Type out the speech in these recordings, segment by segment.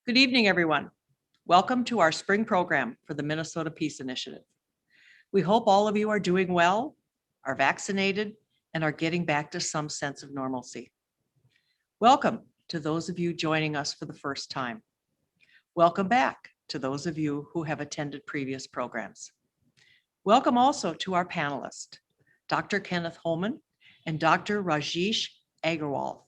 Good evening, everyone. Welcome to our spring program for the Minnesota Peace Initiative. We hope all of you are doing well, are vaccinated, and are getting back to some sense of normalcy. Welcome to those of you joining us for the first time. Welcome back to those of you who have attended previous programs. Welcome also to our panelists, Dr. Kenneth Holmen and Dr. Rajesh Aggarwal.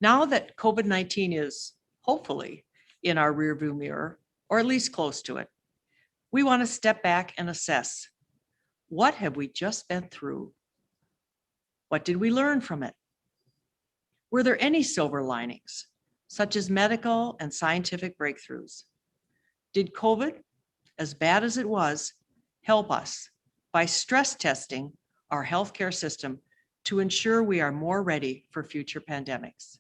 Now that COVID-19 is hopefully in our rearview mirror, or at least close to it, we want to step back and assess, what have we just been through? What did we learn from it? Were there any silver linings, such as medical and scientific breakthroughs? Did COVID, as bad as it was, help us by stress testing our healthcare system to ensure we are more ready for future pandemics?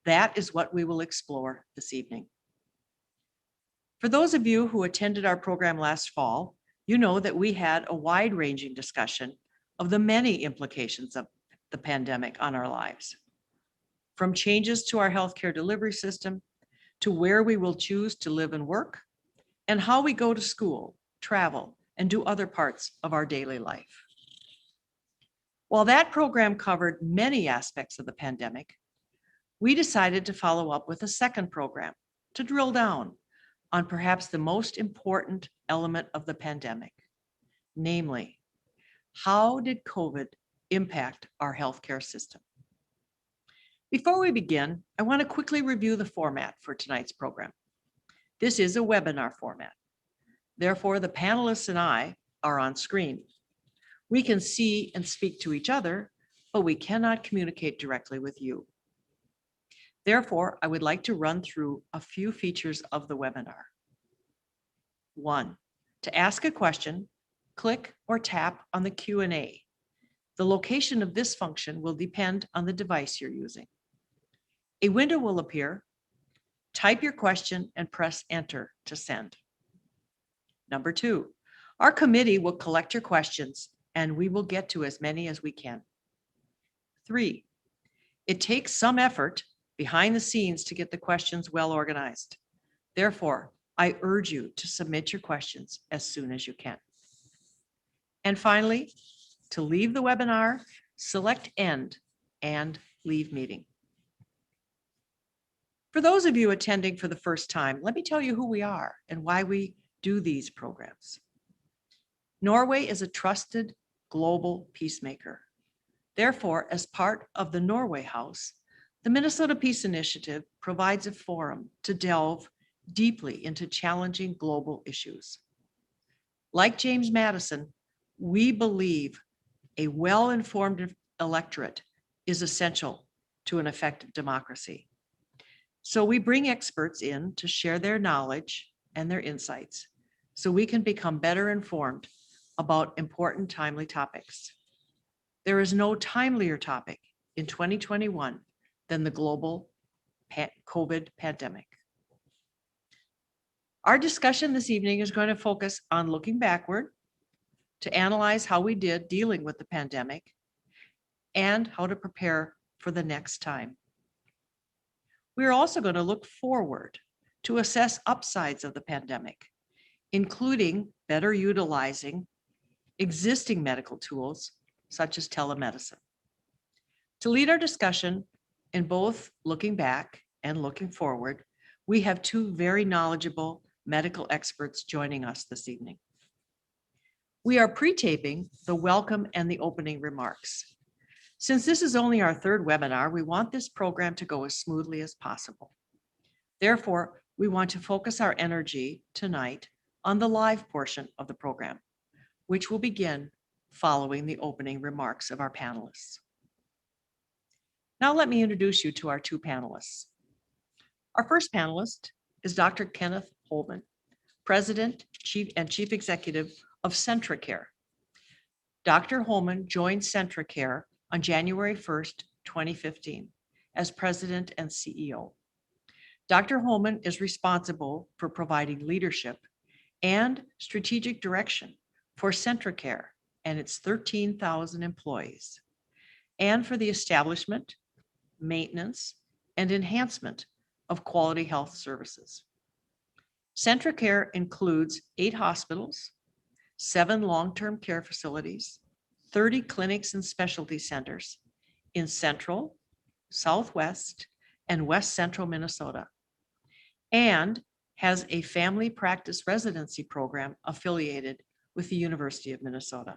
That is what we will explore this evening. For those of you who attended our program last fall, you know that we had a wide-ranging discussion of the many implications of the pandemic on our lives. From changes to our healthcare delivery system, to where we will choose to live and work, and how we go to school, travel, and do other parts of our daily life. While that program covered many aspects of the pandemic, we decided to follow up with a second program to drill down on perhaps the most important element of the pandemic, namely, how did COVID impact our healthcare system? Before we begin, I want to quickly review the format for tonight's program. This is a webinar format. Therefore, the panelists and I are on screen. We can see and speak to each other, but we cannot communicate directly with you. Therefore, I would like to run through a few features of the webinar. 1, to ask a question, click or tap on the Q&A. The location of this function will depend on the device you're using. A window will appear. Type your question and press enter to send. Number 2, our committee will collect your questions and we will get to as many as we can. 3, it takes some effort behind the scenes to get the questions well organized. Therefore, I urge you to submit your questions as soon as you can. And finally, to leave the webinar, select End and Leave Meeting. For those of you attending for the first time, let me tell you who we are and why we do these programs. Norway is a trusted global peacemaker. Therefore, as part of the Norway House, the Minnesota Peace Initiative provides a forum to delve deeply into challenging global issues. Like James Madison, we believe a well-informed electorate is essential to an effective democracy. So we bring experts in to share their knowledge and their insights so we can become better informed about important, timely topics. There is no timelier topic in 2021 than the global COVID pandemic. Our discussion this evening is going to focus on looking backward to analyze how we did dealing with the pandemic and how to prepare for the next time. We are also going to look forward to assess upsides of the pandemic, including better utilizing existing medical tools such as telemedicine. To lead our discussion in both looking back and looking forward, we have two very knowledgeable medical experts joining us this evening. We are pre-taping the welcome and the opening remarks. Since this is only our third webinar, we want this program to go as smoothly as possible. Therefore, we want to focus our energy tonight on the live portion of the program, which will begin following the opening remarks of our panelists. Now let me introduce you to our two panelists. Our first panelist is Dr. Kenneth Holmen, President and Chief Executive of CentraCare. Dr. Holmen joined CentraCare on January 1st, 2015 as President and CEO. Dr. Holmen is responsible for providing leadership and strategic direction for CentraCare and its 13,000 employees, and for the establishment, maintenance, and enhancement of quality health services. CentraCare includes 8 hospitals, 7 long-term care facilities, 30 clinics and specialty centers in central, southwest, and west central Minnesota, and has a family practice residency program affiliated with the University of Minnesota.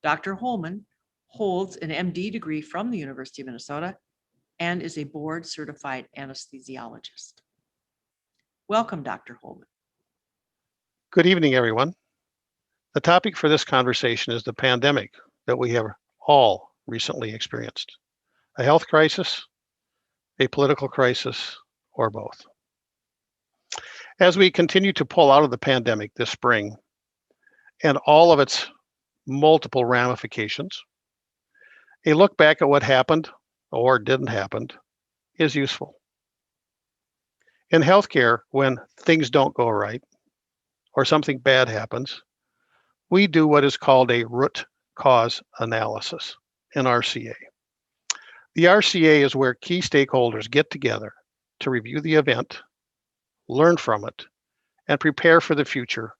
Dr. Holmen holds an MD degree from the University of Minnesota and is a board-certified anesthesiologist. Welcome, Dr. Holmen. Good evening, everyone. The topic for this conversation is the pandemic that we have all recently experienced. A health crisis, a political crisis, or both. As we continue to pull out of the pandemic this spring and all of its multiple ramifications, a look back at what happened or didn't happen is useful. In healthcare, when things don't go right or something bad happens, we do what is called a root cause analysis, an RCA. The RCA is where key stakeholders get together to review the event, learn from it, and prepare for the future,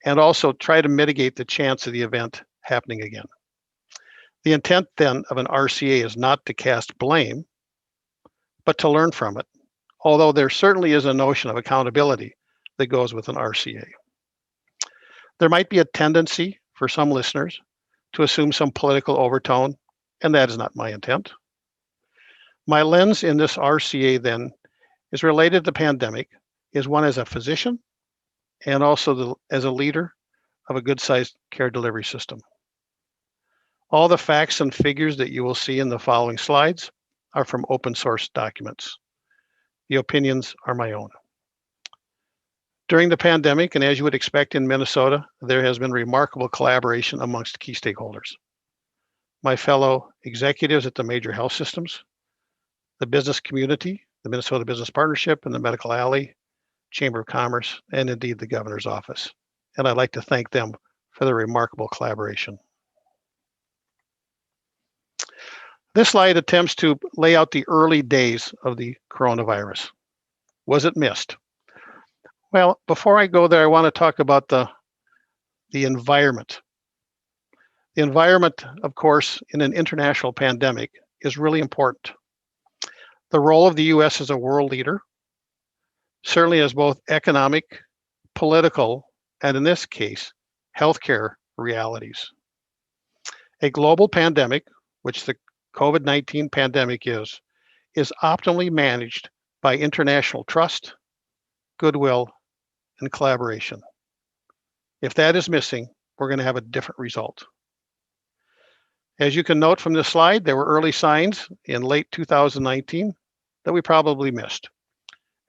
and also try to mitigate the chance of the event happening again. The intent then of an RCA is not to cast blame, but to learn from it, although there certainly is a notion of accountability that goes with an RCA. There might be a tendency for some listeners to assume some political overtone, and that is not my intent. My lens in this RCA then is related to the pandemic, is one as a physician and also as a leader of a good-sized care delivery system. All the facts and figures that you will see in the following slides are from open source documents. The opinions are my own. During the pandemic, and as you would expect in Minnesota, there has been remarkable collaboration amongst key stakeholders. My fellow executives at the major health systems, the business community, the Minnesota Business Partnership and the Medical Alley, Chamber of Commerce, and indeed the governor's office. And I'd like to thank them for their remarkable collaboration. This slide attempts to lay out the early days of the coronavirus. Was it missed? Well, before I go there, I want to talk about the environment. The environment, of course, in an international pandemic is really important. The role of the US as a world leader certainly has both economic, political, and in this case, healthcare realities. A global pandemic, which the COVID-19 pandemic is optimally managed by international trust, goodwill, and collaboration. If that is missing, we're going to have a different result. As you can note from this slide, there were early signs in late 2019 that we probably missed.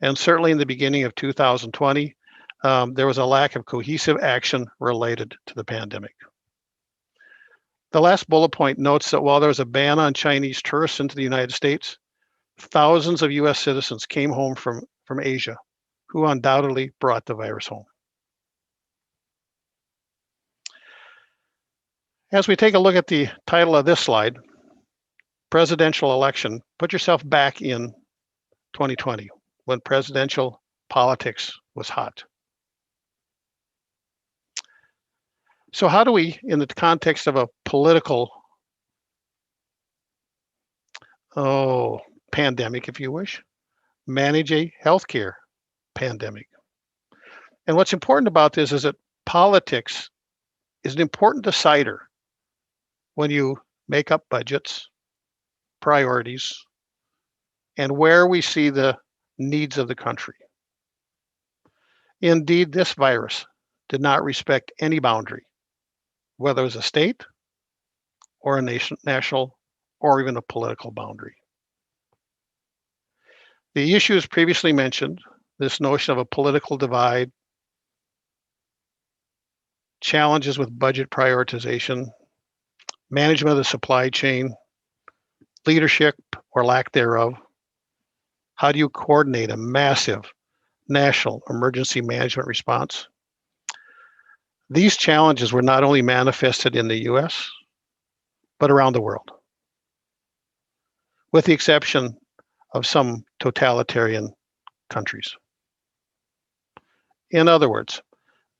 And certainly in the beginning of 2020, there was a lack of cohesive action related to the pandemic. The last bullet point notes that while there was a ban on Chinese tourists into the United States, thousands of US citizens came home from Asia, who undoubtedly brought the virus home. As we take a look at the title of this slide, presidential election, put yourself back in 2020 when presidential politics was hot. So how do we, in the context of a political pandemic, if you wish, manage a healthcare pandemic? And what's important about this is that politics is an important decider when you make up budgets, priorities, and where we see the needs of the country. Indeed, this virus did not respect any boundary, whether it was a state or a national or even a political boundary. The issues previously mentioned, this notion of a political divide, challenges with budget prioritization, management of the supply chain, leadership or lack thereof. How do you coordinate a massive national emergency management response? These challenges were not only manifested in the US, but around the world, with the exception of some totalitarian countries. In other words,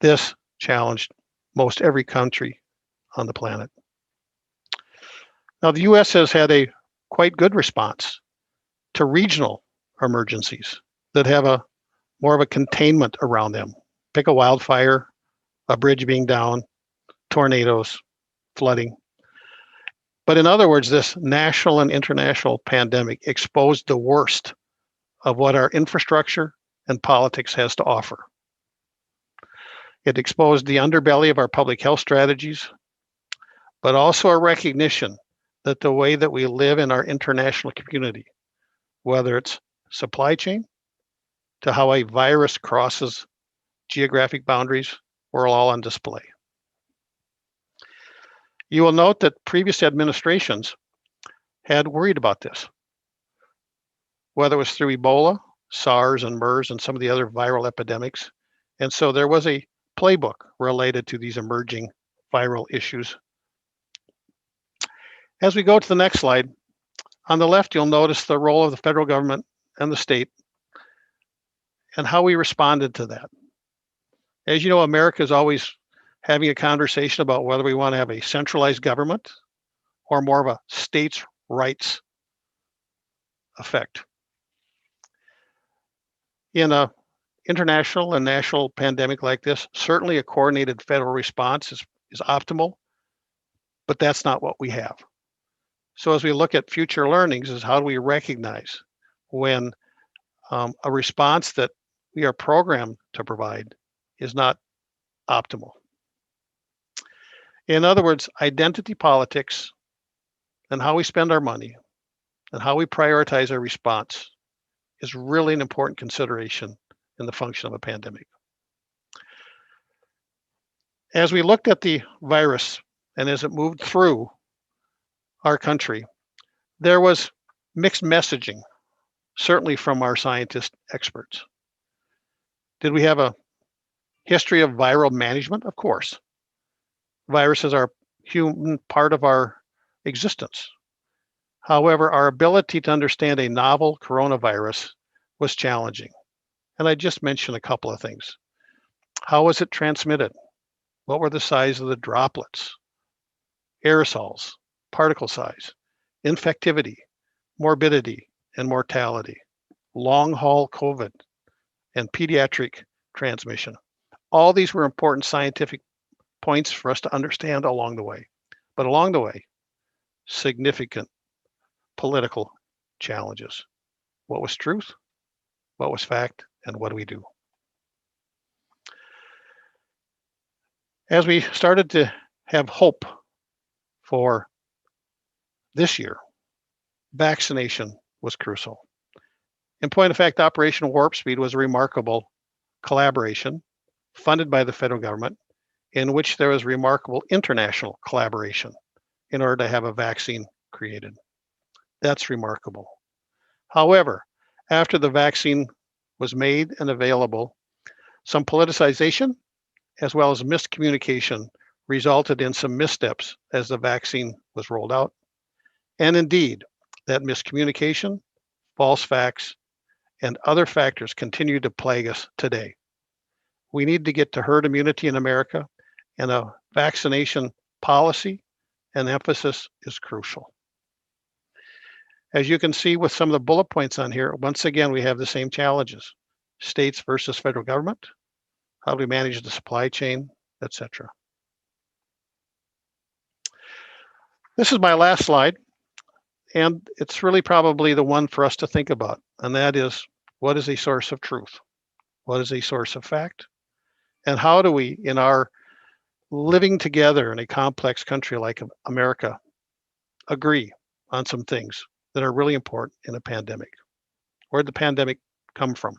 this challenged most every country on the planet. Now, the US has had a quite good response to regional emergencies that have a more of a containment around them. Pick a wildfire, a bridge being down, tornadoes, flooding. But in other words, this national and international pandemic exposed the worst of what our infrastructure and politics has to offer. It exposed the underbelly of our public health strategies, but also a recognition that the way that we live in our international community, whether it's supply chain to how a virus crosses geographic boundaries, were all on display. You will note that previous administrations had worried about this, whether it was through Ebola, SARS, and MERS, and some of the other viral epidemics. And so there was a playbook related to these emerging viral issues. As we go to the next slide, on the left, you'll notice the role of the federal government and the state and how we responded to that. As you know, America is always having a conversation about whether we want to have a centralized government or more of a states' rights effect. In an international and national pandemic like this, certainly a coordinated federal response is optimal, but that's not what we have. So as we look at future learnings is how do we recognize when a response that we are programmed to provide is not optimal. In other words, identity politics and how we spend our money and how we prioritize our response is really an important consideration in the function of a pandemic. As we looked at the virus and as it moved through our country, there was mixed messaging, certainly from our scientist experts. Did we have a history of viral management? Of course. Viruses are human part of our existence. However, our ability to understand a novel coronavirus was challenging. And I just mentioned a couple of things. How was it transmitted? What were the size of the droplets, aerosols, particle size, infectivity, morbidity, and mortality, long haul COVID, and pediatric transmission? All these were important scientific points for us to understand along the way. But along the way, significant political challenges. What was truth? What was fact? And what do we do? As we started to have hope for this year, vaccination was crucial. In point of fact, Operation Warp Speed was a remarkable collaboration funded by the federal government in which there was remarkable international collaboration in order to have a vaccine created. That's remarkable. However, after the vaccine was made and available, some politicization as well as miscommunication resulted in some missteps as the vaccine was rolled out. And indeed, that miscommunication, false facts, and other factors continue to plague us today. We need to get to herd immunity in America, and a vaccination policy and emphasis is crucial. As you can see with some of the bullet points on here, once again, we have the same challenges. States versus federal government, how do we manage the supply chain, etc. This is my last slide, and it's really probably the one for us to think about, and that is, what is a source of truth? What is a source of fact? And how do we, in our living together in a complex country like America, agree on some things that are really important in a pandemic? Where'd the pandemic come from?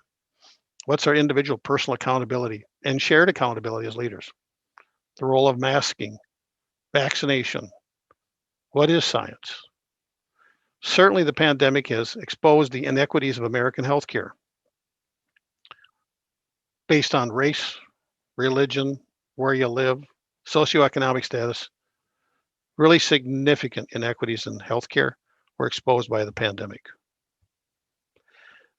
What's our individual personal accountability and shared accountability as leaders? The role of masking, vaccination. What is science? Certainly the pandemic has exposed the inequities of American healthcare based on race, religion, where you live, socioeconomic status. Really significant inequities in healthcare were exposed by the pandemic.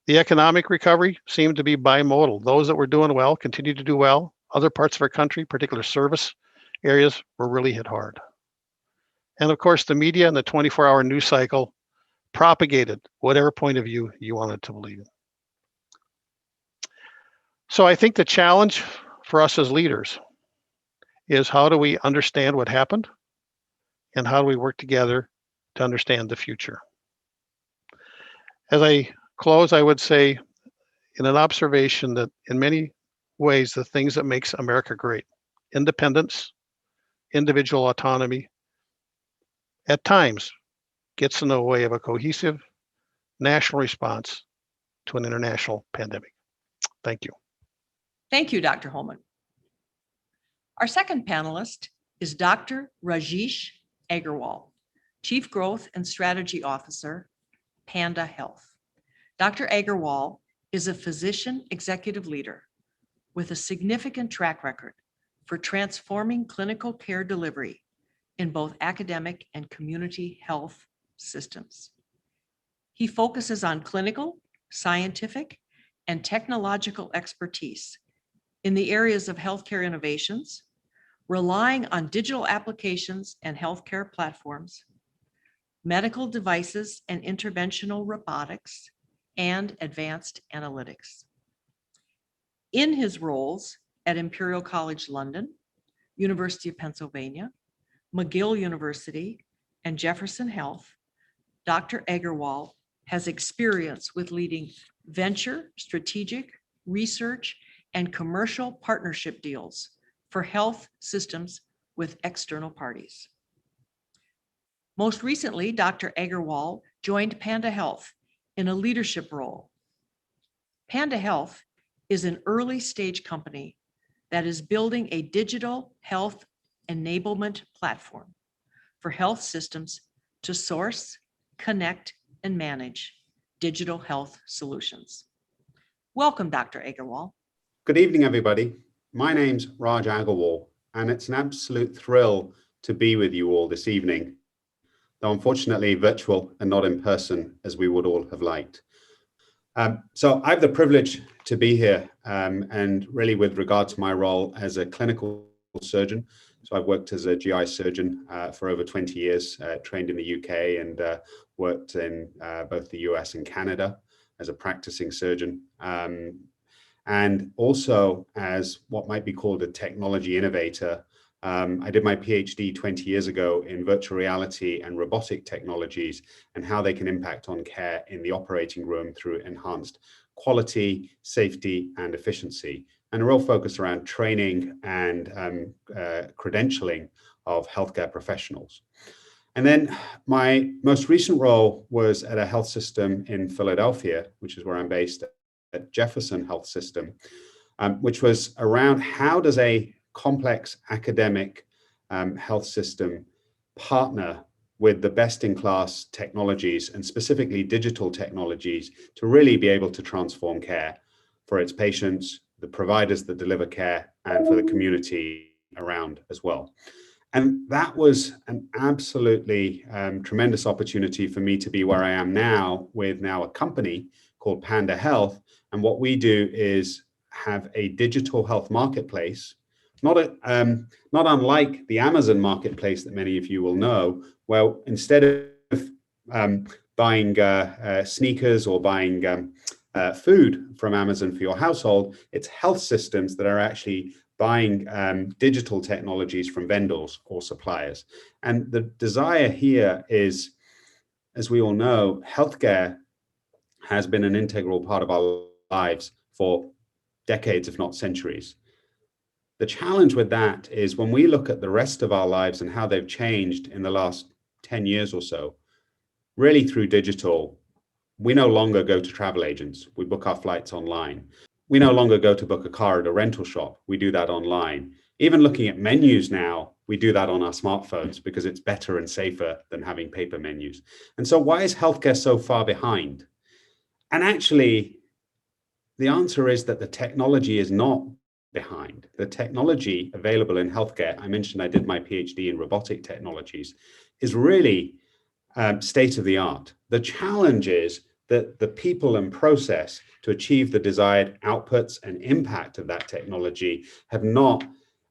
The economic recovery seemed to be bimodal. Those that were doing well continued to do well. Other parts of our country, particular service areas, were really hit hard. And of course, the media and the 24-hour news cycle propagated whatever point of view you wanted to believe in. So I think the challenge for us as leaders is, how do we understand what happened and how do we work together to understand the future? As I close, I would say, in an observation, that in many ways, the things that makes America great, independence, individual autonomy, at times gets in the way of a cohesive national response to an international pandemic. Thank you. Thank you, Dr. Holmen. Our second panelist is Dr. Rajesh Aggarwal, Chief Growth and Strategy Officer, Panda Health. Dr. Aggarwal is a physician executive leader with a significant track record for transforming clinical care delivery in both academic and community health systems. He focuses on clinical, scientific, and technological expertise in the areas of healthcare innovations, relying on digital applications and healthcare platforms, medical devices and interventional robotics, and advanced analytics. In his roles at Imperial College London, University of Pennsylvania, McGill University, and Jefferson Health, Dr. Aggarwal has experience with leading venture, strategic, research, and commercial partnership deals for health systems with external parties. Most recently, Dr. Aggarwal joined Panda Health in a leadership role. Panda Health is an early stage company that is building a digital health enablement platform for health systems to source, connect, and manage digital health solutions. Welcome, Dr. Aggarwal. Good evening, everybody. My name's Raj Aggarwal, and it's an absolute thrill to be with you all this evening, though unfortunately virtual and not in person as we would all have liked. So I have the privilege to be here, and really with regard to my role as a clinical surgeon. So I've worked as a GI surgeon for over 20 years, trained in the UK and worked in both the US and Canada as a practicing surgeon. And also as what might be called a technology innovator. I did my PhD 20 years ago in virtual reality and robotic technologies and how they can impact on care in the operating room through enhanced quality, safety, and efficiency, and a real focus around training and credentialing of healthcare professionals. And then my most recent role was at a health system in Philadelphia, which is where I'm based, at Jefferson Health System, which was around how does a complex academic health system partner with the best-in-class technologies and specifically digital technologies to really be able to transform care for its patients, the providers that deliver care, and for the community around as well. And that was an absolutely tremendous opportunity for me to be where I am now with now a company called Panda Health. And what we do is have a digital health marketplace, not unlike the Amazon marketplace that many of you will know, where instead of buying sneakers or buying food from Amazon for your household, it's health systems that are actually buying digital technologies from vendors or suppliers. And the desire here is, as we all know, healthcare has been an integral part of our lives for decades, if not centuries. The challenge with that is when we look at the rest of our lives and how they've changed in the last 10 years or so, really through digital, we no longer go to travel agents. We book our flights online. We no longer go to book a car at a rental shop. We do that online. Even looking at menus now, we do that on our smartphones because it's better and safer than having paper menus. And so why is healthcare so far behind? And actually, the answer is that the technology is not behind. The technology available in healthcare, I mentioned I did my PhD in robotic technologies, is really state of the art. The challenge is the people and process to achieve the desired outputs and impact of that technology have not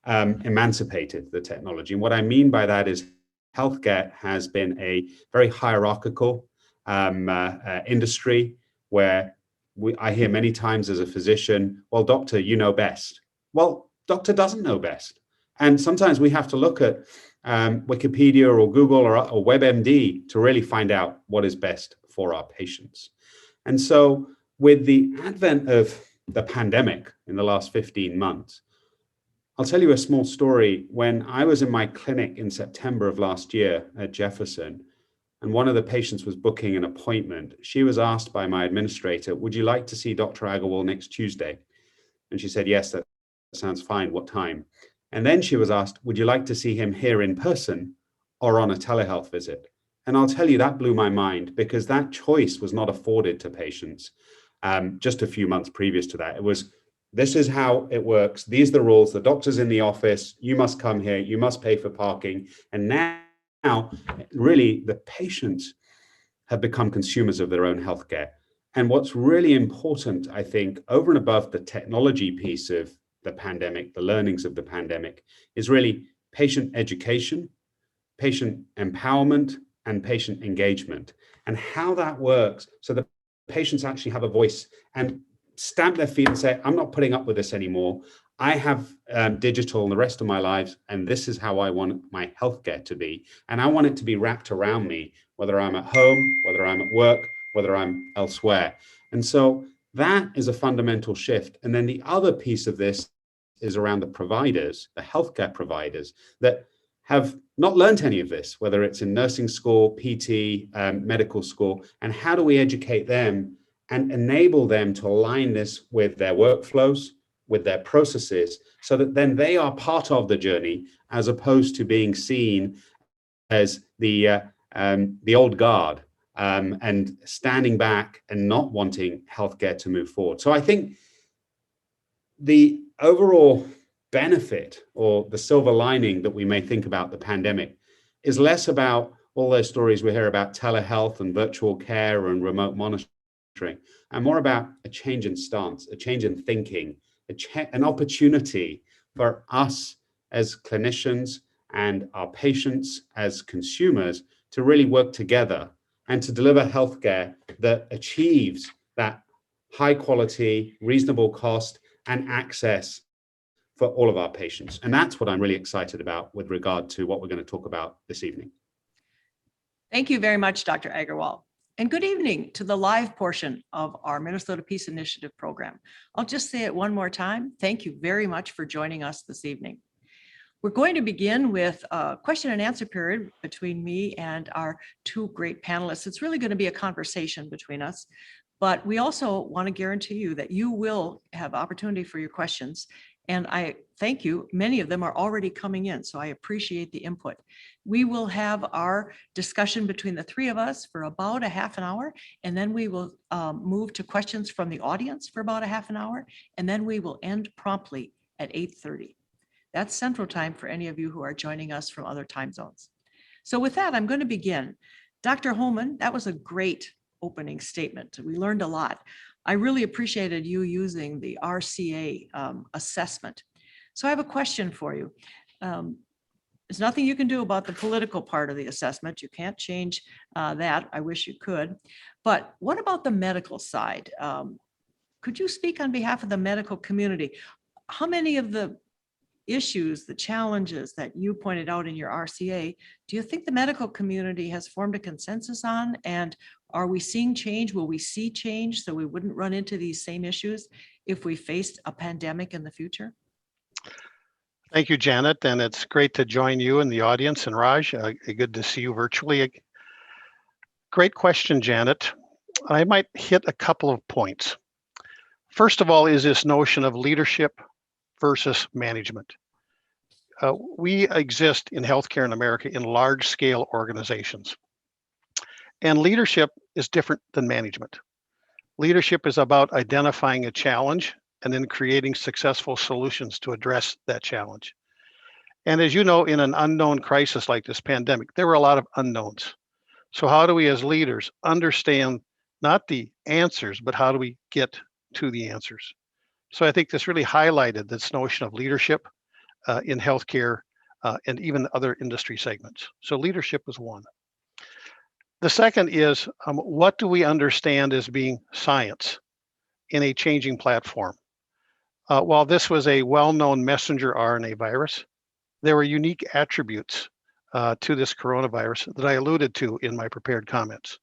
emancipated the technology. And what I mean by that is healthcare has been a very hierarchical industry where I hear many times as a physician, well, doctor, you know best. Well, doctor doesn't know best. And sometimes we have to look at Wikipedia or Google or WebMD to really find out what is best for our patients. And so with the advent of the pandemic in the last 15 months, I'll tell you a small story. When I was in my clinic in September of last year at Jefferson, and one of the patients was booking an appointment, she was asked by my administrator, would you like to see Dr. Aggarwal next Tuesday? And she said, yes, that sounds fine. What time? And then she was asked, would you like to see him here in person or on a telehealth visit? And I'll tell you, that blew my mind, because that choice was not afforded to patients just a few months previous to that. It was, this is how it works. These are the rules. The doctor's in the office. You must come here. You must pay for parking. And now, really, the patients have become consumers of their own healthcare. And what's really important, I think, over and above the technology piece of the pandemic, the learnings of the pandemic, is really patient education, patient empowerment, and patient engagement, and how that works so that patients actually have a voice and stamp their feet and say, I'm not putting up with this anymore. I have digital in the rest of my lives, and this is how I want my healthcare to be. And I want it to be wrapped around me, whether I'm at home, whether I'm at work, whether I'm elsewhere. And so that is a fundamental shift. And then the other piece of this is around the providers, the healthcare providers that have not learned any of this, whether it's in nursing school, PT, medical school, and how do we educate them and enable them to align this with their workflows, with their processes, so that then they are part of the journey, as opposed to being seen as the old guard and standing back and not wanting healthcare to move forward. So I think the overall benefit or the silver lining that we may think about the pandemic is less about all those stories we hear about telehealth and virtual care and remote monitoring, and more about a change in stance, a change in thinking, an opportunity for us as clinicians and our patients as consumers to really work together and to deliver healthcare that achieves that high quality, reasonable cost, and access for all of our patients. And that's what I'm really excited about with regard to what we're going to talk about this evening. Thank you very much, Dr. Aggarwal. And good evening to the live portion of our Minnesota Peace Initiative program. I'll just say it one more time. Thank you very much for joining us this evening. We're going to begin with a question and answer period between me and our two great panelists. It's really going to be a conversation between us, but we also want to guarantee you that you will have opportunity for your questions. And I thank you. Many of them are already coming in, so I appreciate the input. We will have our discussion between the three of us for about a half an hour, and then we will move to questions from the audience for about a half an hour, and then we will end promptly at 8:30. That's Central Time for any of you who are joining us from other time zones. So with that, I'm going to begin. Dr. Holmen, that was a great opening statement. We learned a lot. I really appreciated you using the RCA assessment. So I have a question for you. There's nothing you can do about the political part of the assessment. You can't change that. I wish you could. But what about the medical side? Could you speak on behalf of the medical community? How many of the issues, the challenges that you pointed out in your RCA, do you think the medical community has formed a consensus on? And are we seeing change? Will we see change so we wouldn't run into these same issues if we faced a pandemic in the future? Thank you, Janet. And it's great to join you in the audience. And Raj, good to see you virtually. Great question, Janet. I might hit a couple of points. First of all, is this notion of leadership versus management. We exist in healthcare in America in large scale organizations. And leadership is different than management. Leadership is about identifying a challenge and then creating successful solutions to address that challenge. And as you know, in an unknown crisis like this pandemic, there were a lot of unknowns. So how do we as leaders understand not the answers, but how do we get to the answers? So I think this really highlighted this notion of leadership in healthcare and even other industry segments. So leadership was one. The second is what do we understand as being science in a changing platform? While this was a well-known messenger RNA virus, there were unique attributes to this coronavirus that I alluded to in my prepared comments.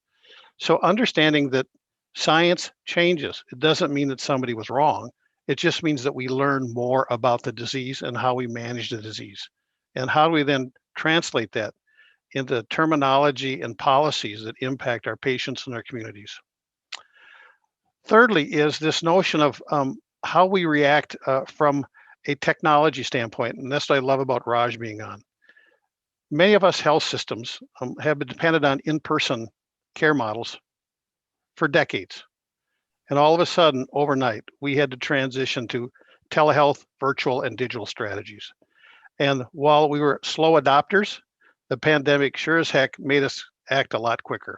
So understanding that science changes, it doesn't mean that somebody was wrong. It just means that we learn more about the disease and how we manage the disease. And how do we then translate that into terminology and policies that impact our patients and our communities? Thirdly is this notion of how we react from a technology standpoint. And that's what I love about Raj being on. Many of us health systems have been dependent on in-person care models for decades. And all of a sudden, overnight, we had to transition to telehealth, virtual, and digital strategies. And while we were slow adopters, the pandemic sure as heck made us act a lot quicker.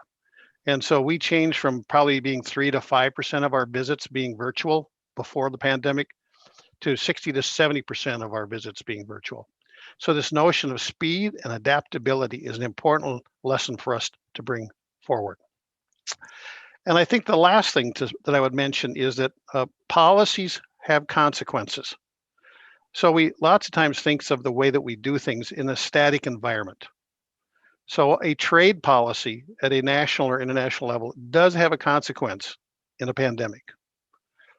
And so we changed from probably being 3 to 5% of our visits being virtual before the pandemic to 60 to 70% of our visits being virtual. So this notion of speed and adaptability is an important lesson for us to bring forward. And I think the last thing that I would mention is that policies have consequences. So we lots of times thinks of the way that we do things in a static environment. So a trade policy at a national or international level does have a consequence in a pandemic.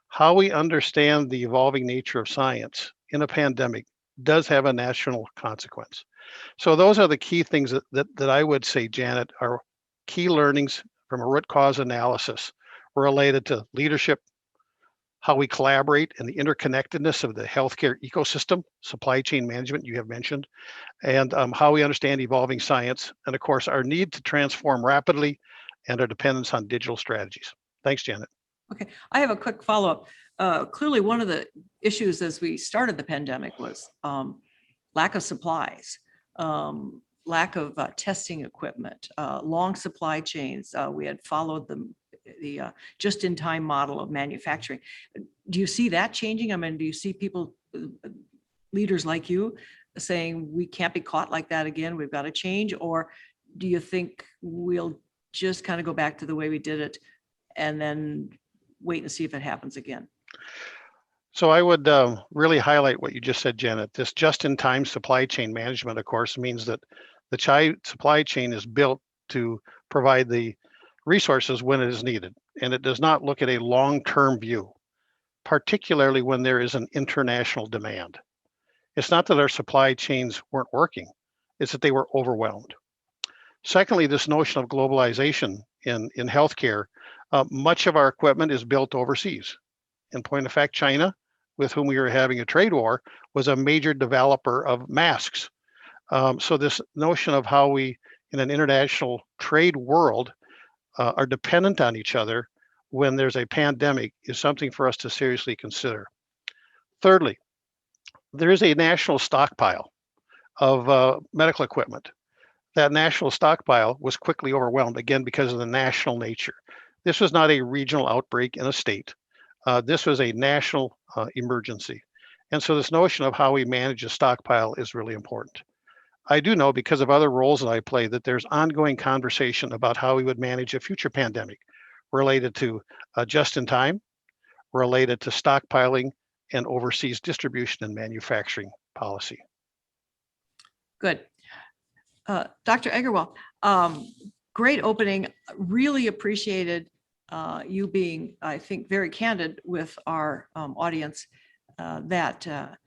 How we understand the evolving nature of science in a pandemic does have a national consequence. So those are the key things that I would say, Janet, are key learnings from a root cause analysis related to leadership, how we collaborate, and the interconnectedness of the healthcare ecosystem, supply chain management you have mentioned, and how we understand evolving science, and of course, our need to transform rapidly and our dependence on digital strategies. Thanks, Janet. Okay, I have a quick follow-up. Clearly, one of the issues as we started the pandemic was lack of supplies, lack of testing equipment, long supply chains. We had followed the just-in-time model of manufacturing. Do you see that changing? I mean, do you see people, leaders like you, saying we can't be caught like that again, we've got to change? Or do you think we'll just kind of go back to the way we did it and then wait and see if it happens again? So I would really highlight what you just said, Janet. This just-in-time supply chain management, of course, means that the supply chain is built to provide the resources when it is needed. And it does not look at a long-term view, particularly when there is an international demand. It's not that our supply chains weren't working, it's that they were overwhelmed. Secondly, this notion of globalization in healthcare, much of our equipment is built overseas. In point of fact, China, with whom we were having a trade war, was a major developer of masks. So this notion of how we, in an international trade world, are dependent on each other when there's a pandemic is something for us to seriously consider. Thirdly, there is a national stockpile of medical equipment. That national stockpile was quickly overwhelmed, again, because of the national nature. This was not a regional outbreak in a state. This was a national emergency. And so this notion of how we manage a stockpile is really important. I do know, because of other roles that I play, that there's ongoing conversation about how we would manage a future pandemic related to just-in-time, related to stockpiling, and overseas distribution and manufacturing policy. Good. Dr. Aggarwal, great opening. Really appreciated you being, I think, very candid with our audience that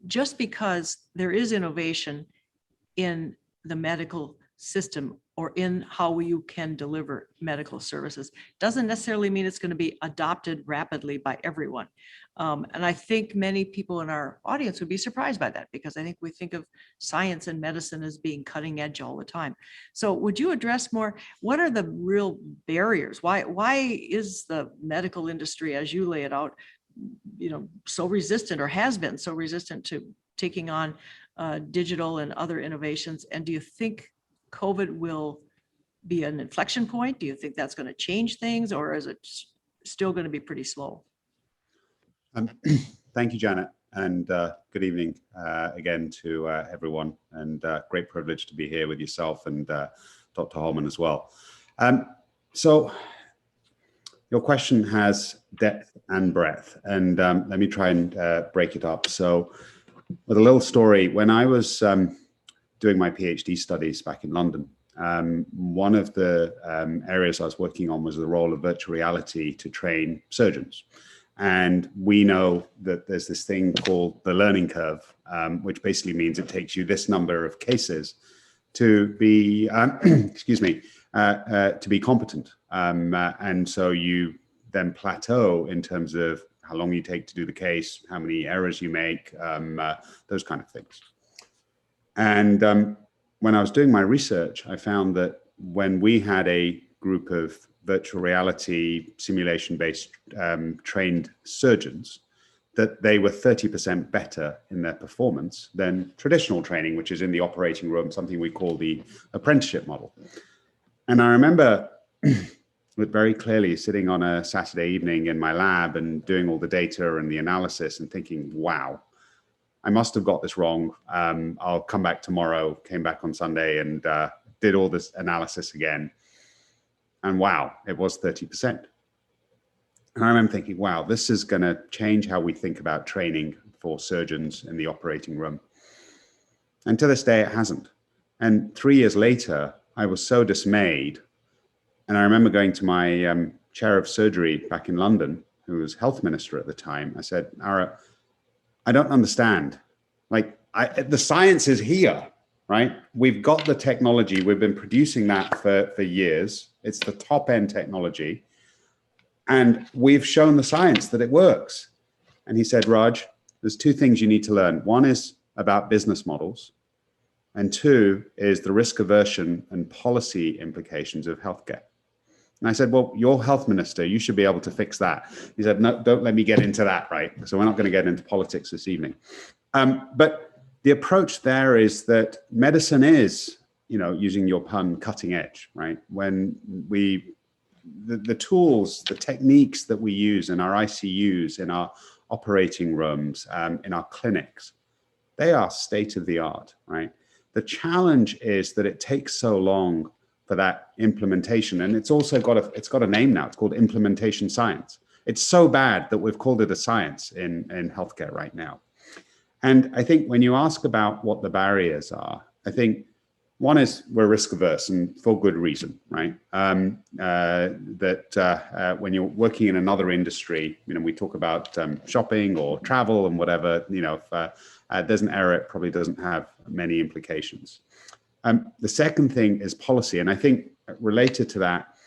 just because there is innovation in the medical system or in how you can deliver medical services doesn't necessarily mean it's going to be adopted rapidly by everyone. And I think many people in our audience would be surprised by that, because I think we think of science and medicine as being cutting edge all the time. So would you address more, what are the real barriers? Why is the medical industry, as you lay it out, so resistant, or has been so resistant to taking on digital and other innovations? And do you think COVID will be an inflection point? Do you think that's going to change things, or is it still going to be pretty slow? Thank you, Janet, and good evening again to everyone, and great privilege to be here with yourself and Dr. Holmen as well. So your question has depth and breadth, and let me try and break it up. So with a little story, when I was doing my PhD studies back in London, one of the areas I was working on was the role of virtual reality to train surgeons. And we know that there's this thing called the learning curve, which basically means it takes you this number of cases to be, excuse me, to be competent. And so you then plateau in terms of how long you take to do the case, how many errors you make, those kind of things. And when I was doing my research, I found that when we had a group of virtual reality simulation-based trained surgeons, that they were 30% better in their performance than traditional training, which is in the operating room, something we call the apprenticeship model. And I remember very clearly sitting on a Saturday evening in my lab and doing all the data and the analysis and thinking, wow, I must have got this wrong. I'll come back tomorrow. Came back on Sunday and did all this analysis again. And wow, it was 30%. And I remember thinking, wow, this is going to change how we think about training for surgeons in the operating room. And to this day, it hasn't. And 3 years later, I was so dismayed. And I remember going to my chair of surgery back in London, who was health minister at the time. I said, Ara, I don't understand. Like, the science is here, right? We've got the technology. We've been producing that for years. It's the top end technology. And we've shown the science that it works. And he said, Raj, there's two things you need to learn. One is about business models. And two is the risk aversion and policy implications of healthcare. And I said, well, you're health minister. You should be able to fix that. He said, no, don't let me get into that, right? So we're not going to get into politics this evening. But the approach there is that medicine is, using your pun, cutting edge, right? When the tools, the techniques that we use in our ICUs, in our operating rooms, in our clinics, they are state of the art, right? The challenge is that it takes so long for that implementation. And it's also got a name now. It's called implementation science. It's so bad that we've called it a science in healthcare right now. And I think when you ask about what the barriers are, I think one is we're risk averse, and for good reason, right? When you're working in another industry, we talk about shopping or travel and whatever, if there's an error, it probably doesn't have many implications. The second thing is policy. And I think related to that,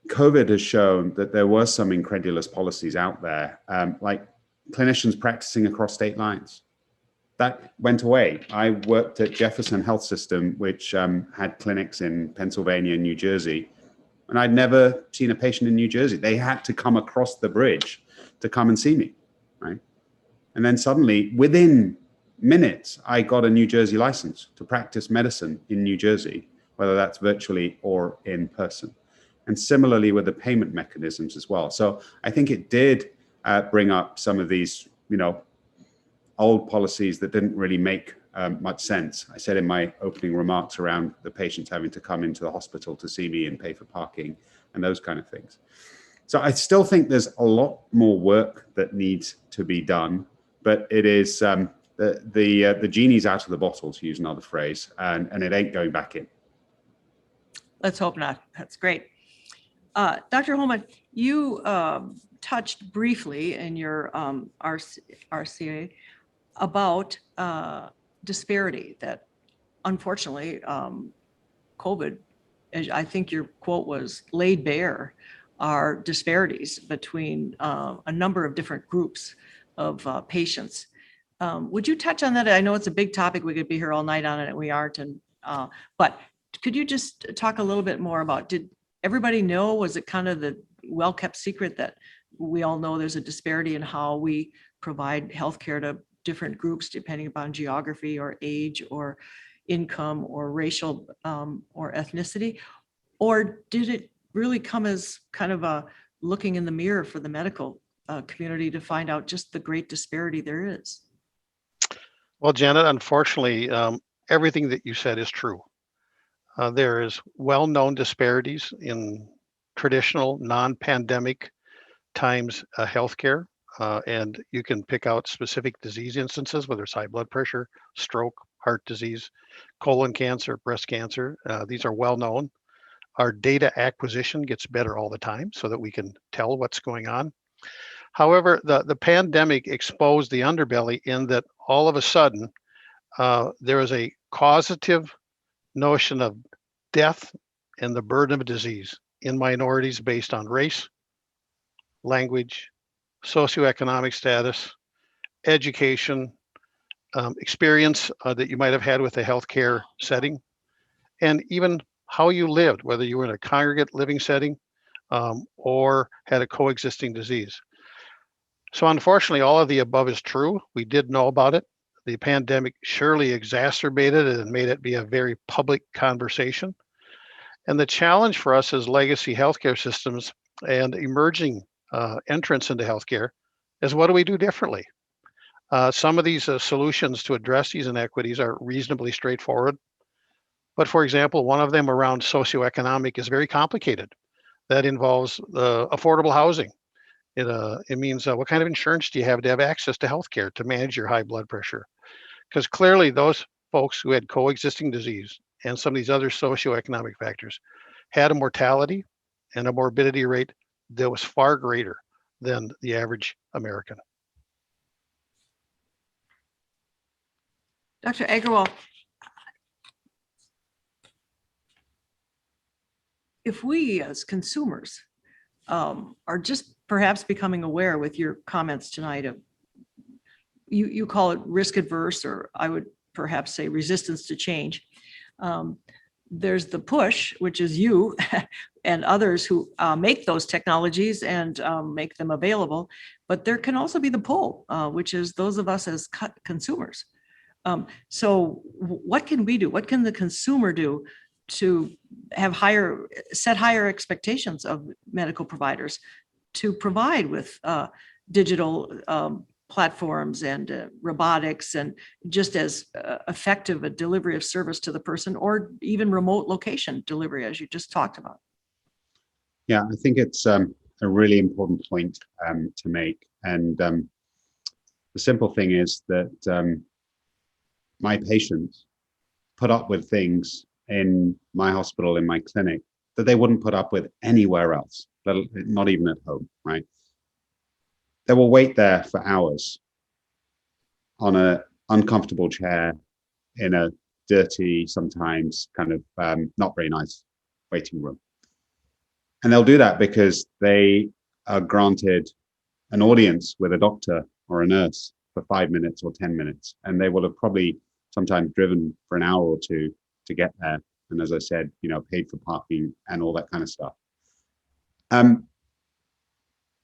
COVID has shown that there were some incredulous policies out there, like clinicians practicing across state lines. That went away. I worked at Jefferson Health System, which had clinics in Pennsylvania and New Jersey, and I'd never seen a patient in New Jersey. They had to come across the bridge to come and see me, right? And then suddenly, within minutes, I got a New Jersey license to practice medicine in New Jersey, whether that's virtually or in person. And similarly with the payment mechanisms as well. So I think it did bring up some of these, old policies that didn't really make much sense. I said in my opening remarks around the patients having to come into the hospital to see me and pay for parking and those kind of things. So I still think there's a lot more work that needs to be done, but it is the genie's out of the bottle, to use another phrase, and it ain't going back in. Let's hope not. That's great. Dr. Holmen, you touched briefly in your RCA about disparity that unfortunately COVID, I think your quote was, laid bare our disparities between a number of different groups of patients. Would you touch on that? I know it's a big topic. We could be here all night on it, and we aren't. But could you just talk a little bit more about, did everybody know? Was it kind of the well-kept secret that we all know there's a disparity in how we provide healthcare to different groups depending upon geography or age or income or racial or ethnicity? Or did it really come as kind of a looking in the mirror for the medical community to find out just the great disparity there is? Well, Janet, unfortunately, everything that you said is true. There is well-known disparities in traditional non-pandemic times healthcare, and you can pick out specific disease instances, whether it's high blood pressure, stroke, heart disease, colon cancer, breast cancer. These are well-known. Our data acquisition gets better all the time so that we can tell what's going on. However, the pandemic exposed the underbelly in that all of a sudden, there is a causative notion of death and the burden of disease in minorities based on race, language, socioeconomic status, education, experience that you might have had with a healthcare setting, and even how you lived, whether you were in a congregate living setting or had a coexisting disease. So unfortunately, all of the above is true. We did know about it. The pandemic surely exacerbated it and made it be a very public conversation. And the challenge for us as legacy healthcare systems and emerging entrants into healthcare is, what do we do differently? Some of these solutions to address these inequities are reasonably straightforward. But for example, one of them around socioeconomic is very complicated. That involves affordable housing. It means what kind of insurance do you have to have access to healthcare to manage your high blood pressure? Because clearly those folks who had coexisting disease and some of these other socioeconomic factors had a mortality and a morbidity rate that was far greater than the average American. Dr. Aggarwal, if we as consumers are just perhaps becoming aware with your comments tonight of, you call it risk adverse, or I would perhaps say resistance to change. There's the push, which is you and others who make those technologies and make them available. But there can also be the pull, which is those of us as consumers. So what can we do? What can the consumer do to have set higher expectations of medical providers to provide with digital platforms and robotics and just as effective a delivery of service to the person, or even remote location delivery, as you just talked about? Yeah, I think it's a really important point to make. And the simple thing is that my patients put up with things in my hospital, in my clinic, that they wouldn't put up with anywhere else, not even at home, right? They will wait there for hours on an uncomfortable chair in a dirty, sometimes kind of not very nice waiting room. And they'll do that because they are granted an audience with a doctor or a nurse for 5 minutes or 10 minutes. And they will have probably sometimes driven for an hour or two to get there. And as I said, paid for parking and all that kind of stuff.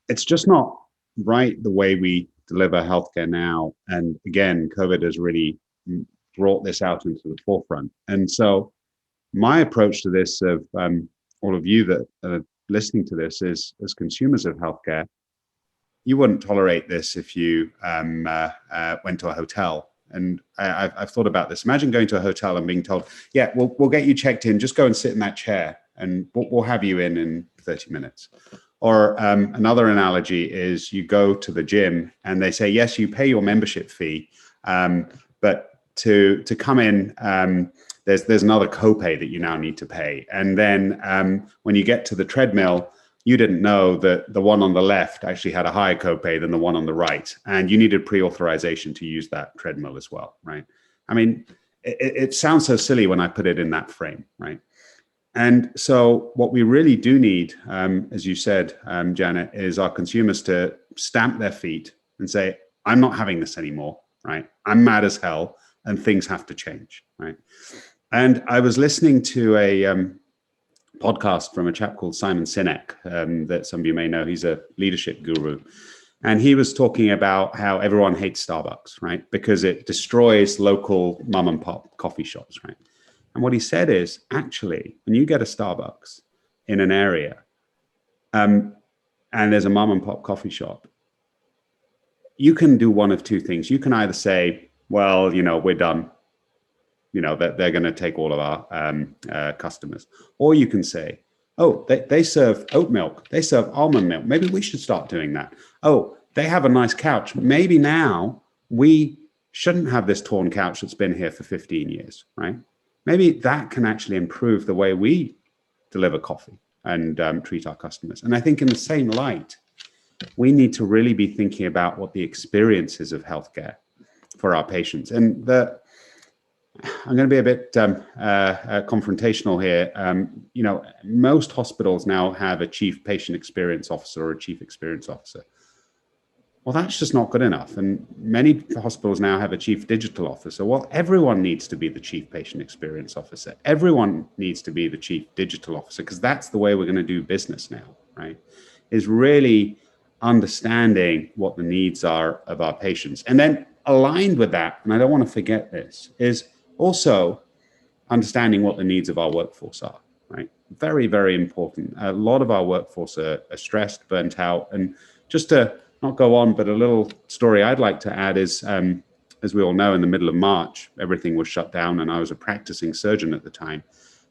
It's just not right the way we deliver healthcare now. And again, COVID has really brought this out into the forefront. And so my approach to this of all of you that are listening to this is, as consumers of healthcare, you wouldn't tolerate this if you went to a hotel. And I've thought about this. Imagine going to a hotel and being told, yeah, we'll get you checked in. Just go and sit in that chair and we'll have you in 30 minutes. Or another analogy is you go to the gym and they say, yes, you pay your membership fee, but to come in, there's another copay that you now need to pay. And then when you get to the treadmill, you didn't know that the one on the left actually had a higher copay than the one on the right. And you needed pre-authorization to use that treadmill as well, right? I mean, it sounds so silly when I put it in that frame, right? And so what we really do need, as you said, Janet, is our consumers to stamp their feet and say, I'm not having this anymore, right? I'm mad as hell and things have to change, right? And I was listening to a podcast from a chap called Simon Sinek that some of you may know. He's a leadership guru. And he was talking about how everyone hates Starbucks, right? Because it destroys local mom and pop coffee shops, right? And what he said is, actually, when you get a Starbucks in an area, and there's a mom and pop coffee shop, you can do one of two things. You can either say, well, we're done. They're going to take all of our customers. Or you can say, oh, they serve oat milk. They serve almond milk. Maybe we should start doing that. Oh, they have a nice couch. Maybe now we shouldn't have this torn couch that's been here for 15 years, right? Maybe that can actually improve the way we deliver coffee and treat our customers. And I think in the same light, we need to really be thinking about what the experiences of healthcare for our patients. And I'm going to be a bit confrontational here. Most hospitals now have a chief patient experience officer or a chief experience officer. Well, that's just not good enough. And many hospitals now have a chief digital officer. Well, everyone needs to be the chief patient experience officer. Everyone needs to be the chief digital officer, because that's the way we're going to do business now, right? Is really understanding what the needs are of our patients. And then aligned with that, and I don't want to forget this, is also understanding what the needs of our workforce are, right? Very, very important. A lot of our workforce are stressed, burnt out. And just to not go on, but a little story I'd like to add is, as we all know, in the middle of March, everything was shut down, and I was a practicing surgeon at the time.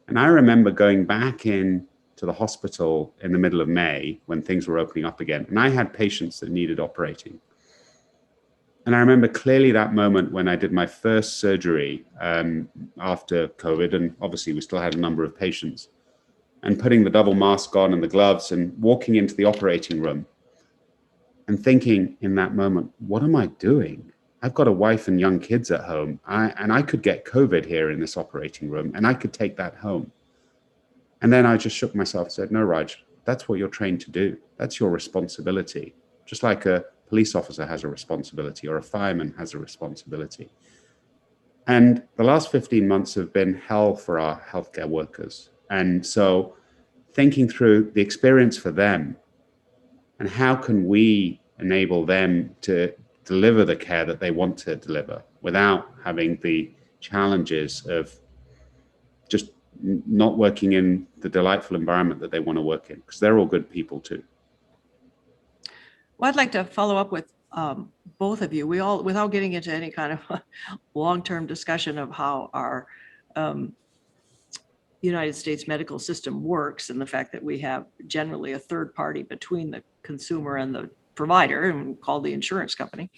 And I remember going back in to the hospital in the middle of May when things were opening up again, and I had patients that needed operating. And I remember clearly that moment when I did my first surgery after COVID, and obviously we still had a number of patients, and putting the double mask on and the gloves and walking into the operating room and thinking in that moment, what am I doing? I've got a wife and young kids at home, and I could get COVID here in this operating room, and I could take that home. And then I just shook myself and said, no, Raj, that's what you're trained to do. That's your responsibility. Just like a police officer has a responsibility or a fireman has a responsibility. And the last 15 months have been hell for our healthcare workers. And so thinking through the experience for them and how can we enable them to deliver the care that they want to deliver without having the challenges of just not working in the delightful environment that they want to work in, because they're all good people too. Well, I'd like to follow up with both of you. We all, without getting into any kind of long-term discussion of how our United States medical system works, and the fact that we have generally a third party between the consumer and the provider, and called the insurance company.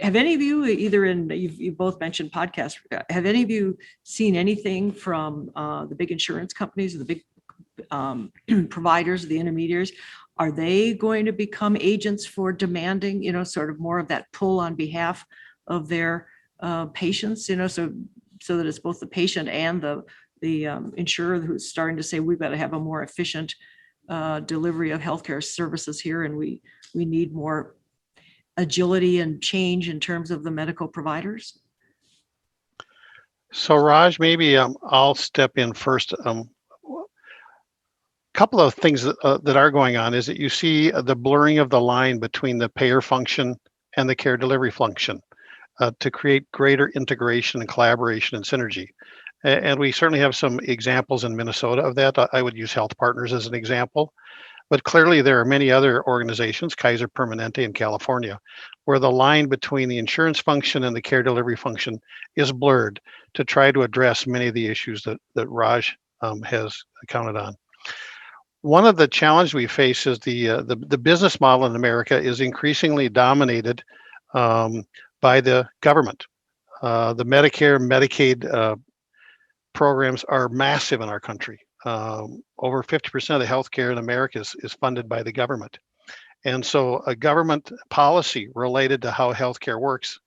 Have any of you, either in, you've both mentioned podcasts, have any of you seen anything from the big insurance companies, or the big providers, the intermediaries? Are they going to become agents for demanding, sort of more of that pull on behalf of their patients, so that it's both the patient and the insurer who's starting to say, we've got to have a more efficient delivery of healthcare services here, and we need more agility and change in terms of the medical providers? So Raj, maybe I'll step in first. Couple of things that are going on is that you see the blurring of the line between the payer function and the care delivery function to create greater integration and collaboration and synergy. And we certainly have some examples in Minnesota of that. I would use Health Partners as an example. But clearly there are many other organizations, Kaiser Permanente in California, where the line between the insurance function and the care delivery function is blurred to try to address many of the issues that Raj has counted on. One of the challenges we face is the business model in America is increasingly dominated by the government. The Medicare, Medicaid programs are massive in our country. Over 50% of the healthcare in America is funded by the government. And so a government policy related to how healthcare works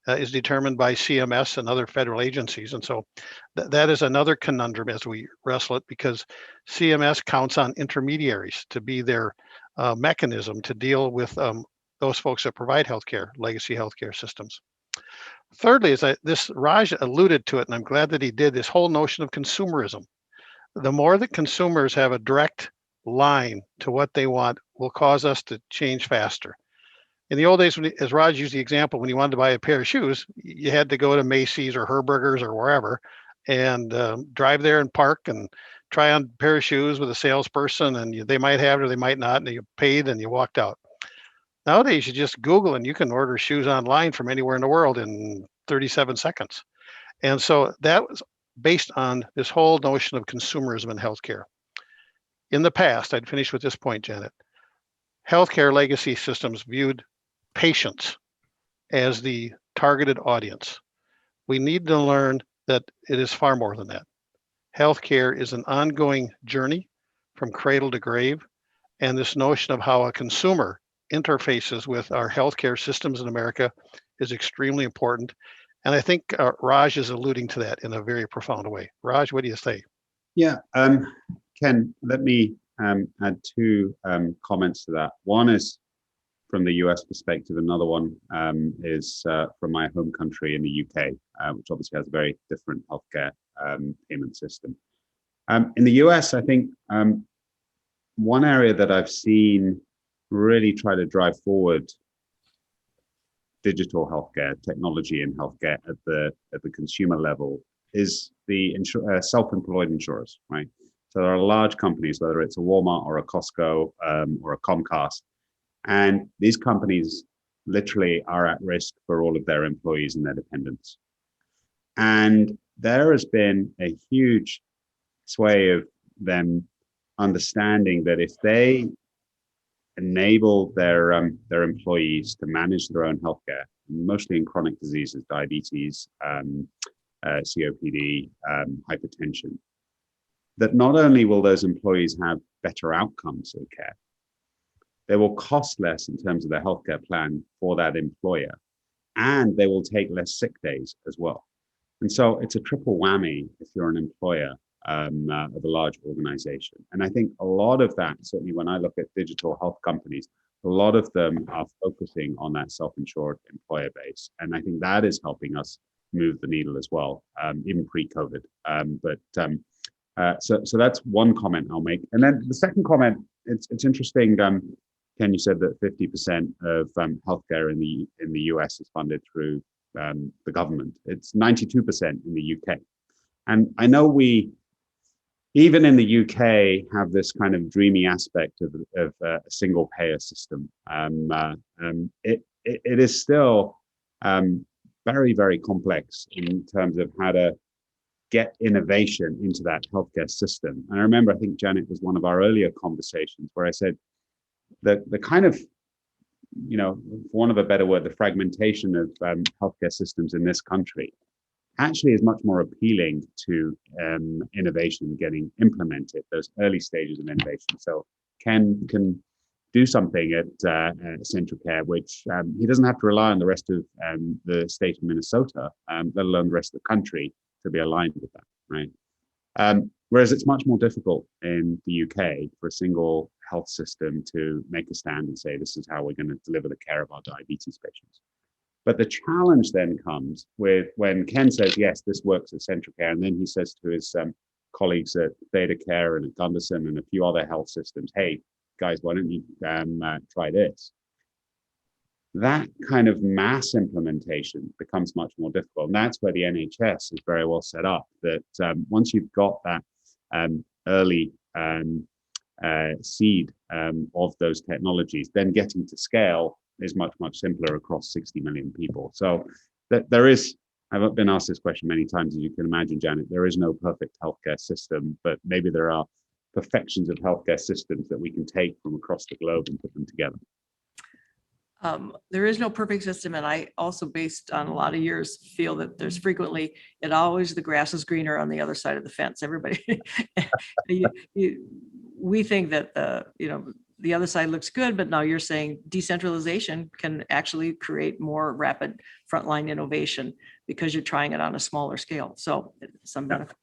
is determined by CMS and other federal agencies. And so that is another conundrum as we wrestle it, because CMS counts on intermediaries to be their mechanism to deal with those folks that provide healthcare, legacy healthcare systems. Thirdly, this Raj alluded to it, and I'm glad that he did, this whole notion of consumerism. The more that consumers have a direct line to what they want will cause us to change faster. In the old days, as Raj used the example, when you wanted to buy a pair of shoes, you had to go to Macy's or Herberger's or wherever and drive there and park and try on a pair of shoes with a salesperson, and they might have it or they might not, and you paid and you walked out. Nowadays, you just Google and you can order shoes online from anywhere in the world in 37 seconds. And so that was based on this whole notion of consumerism in healthcare. In the past, I'd finish with this point, Janet, healthcare legacy systems viewed patients as the targeted audience. We need to learn that it is far more than that. Healthcare is an ongoing journey from cradle to grave, and this notion of how a consumer interfaces with our healthcare systems in America is extremely important. And I think Raj is alluding to that in a very profound way. Raj, what do you say? Yeah, Ken, let me add two comments to that. One is from the US perspective. Another one is from my home country in the UK, which obviously has a very different healthcare payment system. In the US, I think one area that I've seen really try to drive forward digital healthcare, technology in healthcare at the consumer level is the self-employed insurers, right? So there are large companies, whether it's a Walmart or a Costco or a Comcast, and these companies literally are at risk for all of their employees and their dependents. And there has been a huge sway of them understanding that if they enable their employees to manage their own healthcare, mostly in chronic diseases, diabetes, COPD, hypertension, that not only will those employees have better outcomes of care, they will cost less in terms of their healthcare plan for that employer, and they will take less sick days as well. And so it's a triple whammy if you're an employer of a large organization. And I think a lot of that, certainly when I look at digital health companies, a lot of them are focusing on that self-insured employer base. And I think that is helping us move the needle as well, even pre-COVID. So that's one comment I'll make. And then the second comment, it's interesting, Ken, you said that 50% of healthcare in the US is funded through the government. It's 92% in the UK. And I know we, even in the UK, have this kind of dreamy aspect of a single payer system. It is still very, very complex in terms of how to get innovation into that healthcare system. And I remember, I think Janet was one of our earlier conversations where I said the kind of, you know, for want of a better word, the fragmentation of healthcare systems in this country actually is much more appealing to innovation getting implemented, those early stages of innovation. So Ken can do something at CentraCare, which he doesn't have to rely on the rest of the state of Minnesota, let alone the rest of the country, to be aligned with that, right? Whereas it's much more difficult in the UK for a single health system to make a stand and say, this is how we're going to deliver the care of our diabetes patients. But the challenge then comes with when Ken says, yes, this works at CentraCare, and then he says to his colleagues at ThedaCare and at Gunderson and a few other health systems, hey, guys, why don't you try this? That kind of mass implementation becomes much more difficult. And that's where the NHS is very well set up, that once you've got that early seed of those technologies, then getting to scale is much, much simpler across 60 million people. So there is, I've been asked this question many times, as you can imagine, Janet, there is no perfect healthcare system, but maybe there are perfections of healthcare systems that we can take from across the globe and put them together. There is no perfect system. And I also, based on a lot of years, feel that there's frequently, the grass is greener on the other side of the fence. Everybody, we think that the other side looks good, but now you're saying decentralization can actually create more rapid frontline innovation because you're trying it on a smaller scale. So some benefit.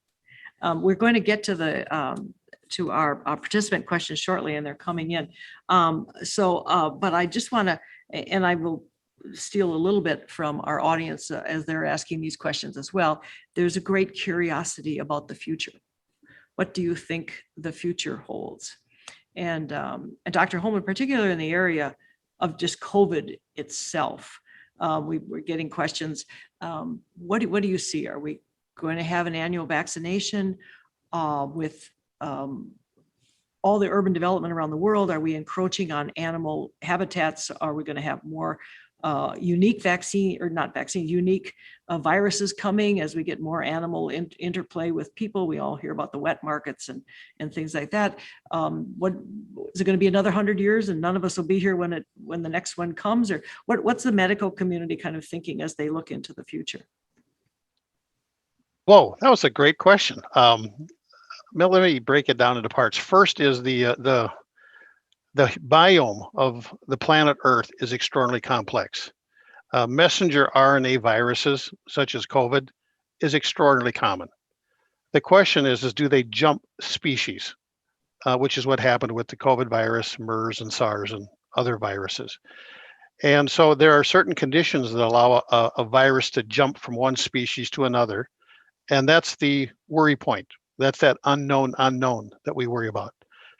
We're going to get to our participant questions shortly, and they're coming in. But I just want to, and I will steal a little bit from our audience as they're asking these questions as well. There's a great curiosity about the future. What do you think the future holds? And Dr. Holmen, particularly in the area of just COVID itself. We're getting questions. What do you see? Are we going to have an annual vaccination with all the urban development around the world? Are we encroaching on animal habitats? Are we going to have more unique unique viruses coming as we get more animal interplay with people? We all hear about the wet markets and things like that. What is it going to be, another 100 years and none of us will be here when the next one comes? Or what's the medical community kind of thinking as they look into the future? Whoa, that was a great question. Let me break it down into parts. First is the biome of the planet Earth is extraordinarily complex. Messenger RNA viruses, such as COVID, is extraordinarily common. The question is do they jump species, which is what happened with the COVID virus, MERS and SARS and other viruses. And so there are certain conditions that allow a virus to jump from one species to another. And that's the worry point. That's that unknown that we worry about,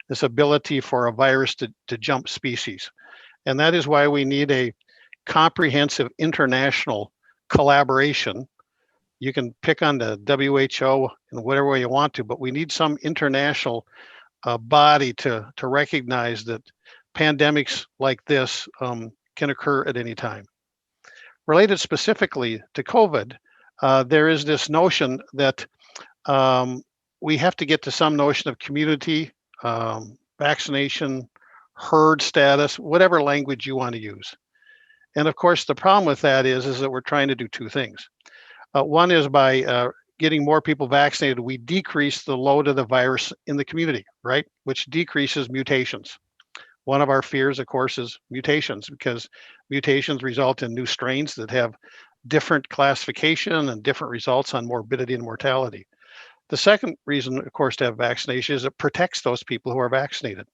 this ability for a virus to jump species. And that is why we need a comprehensive international collaboration. You can pick on the WHO in whatever way you want to, but we need some international body to recognize that pandemics like this can occur at any time. Related specifically to COVID, there is this notion that we have to get to some notion of community, vaccination, herd status, whatever language you want to use. And of course, the problem with that is that we're trying to do two things. One is by getting more people vaccinated, we decrease the load of the virus in the community, right? Which decreases mutations. One of our fears, of course, is mutations, because mutations result in new strains that have different classification and different results on morbidity and mortality. The second reason, of course, to have vaccination is it protects those people who are vaccinated.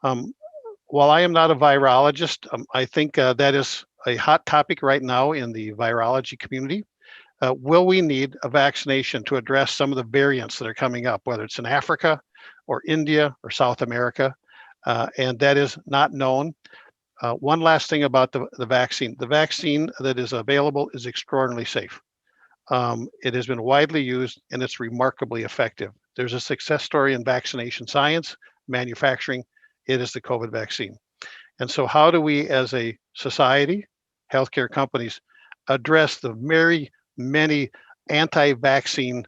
While I am not a virologist, I think that is a hot topic right now in the virology community. Will we need a vaccination to address some of the variants that are coming up, whether it's in Africa or India or South America? And that is not known. One last thing about the vaccine. The vaccine that is available is extraordinarily safe. It has been widely used and it's remarkably effective. There's a success story in vaccination science, manufacturing. It is the COVID vaccine. And so how do we as a society, healthcare companies, address the very many anti-vaccine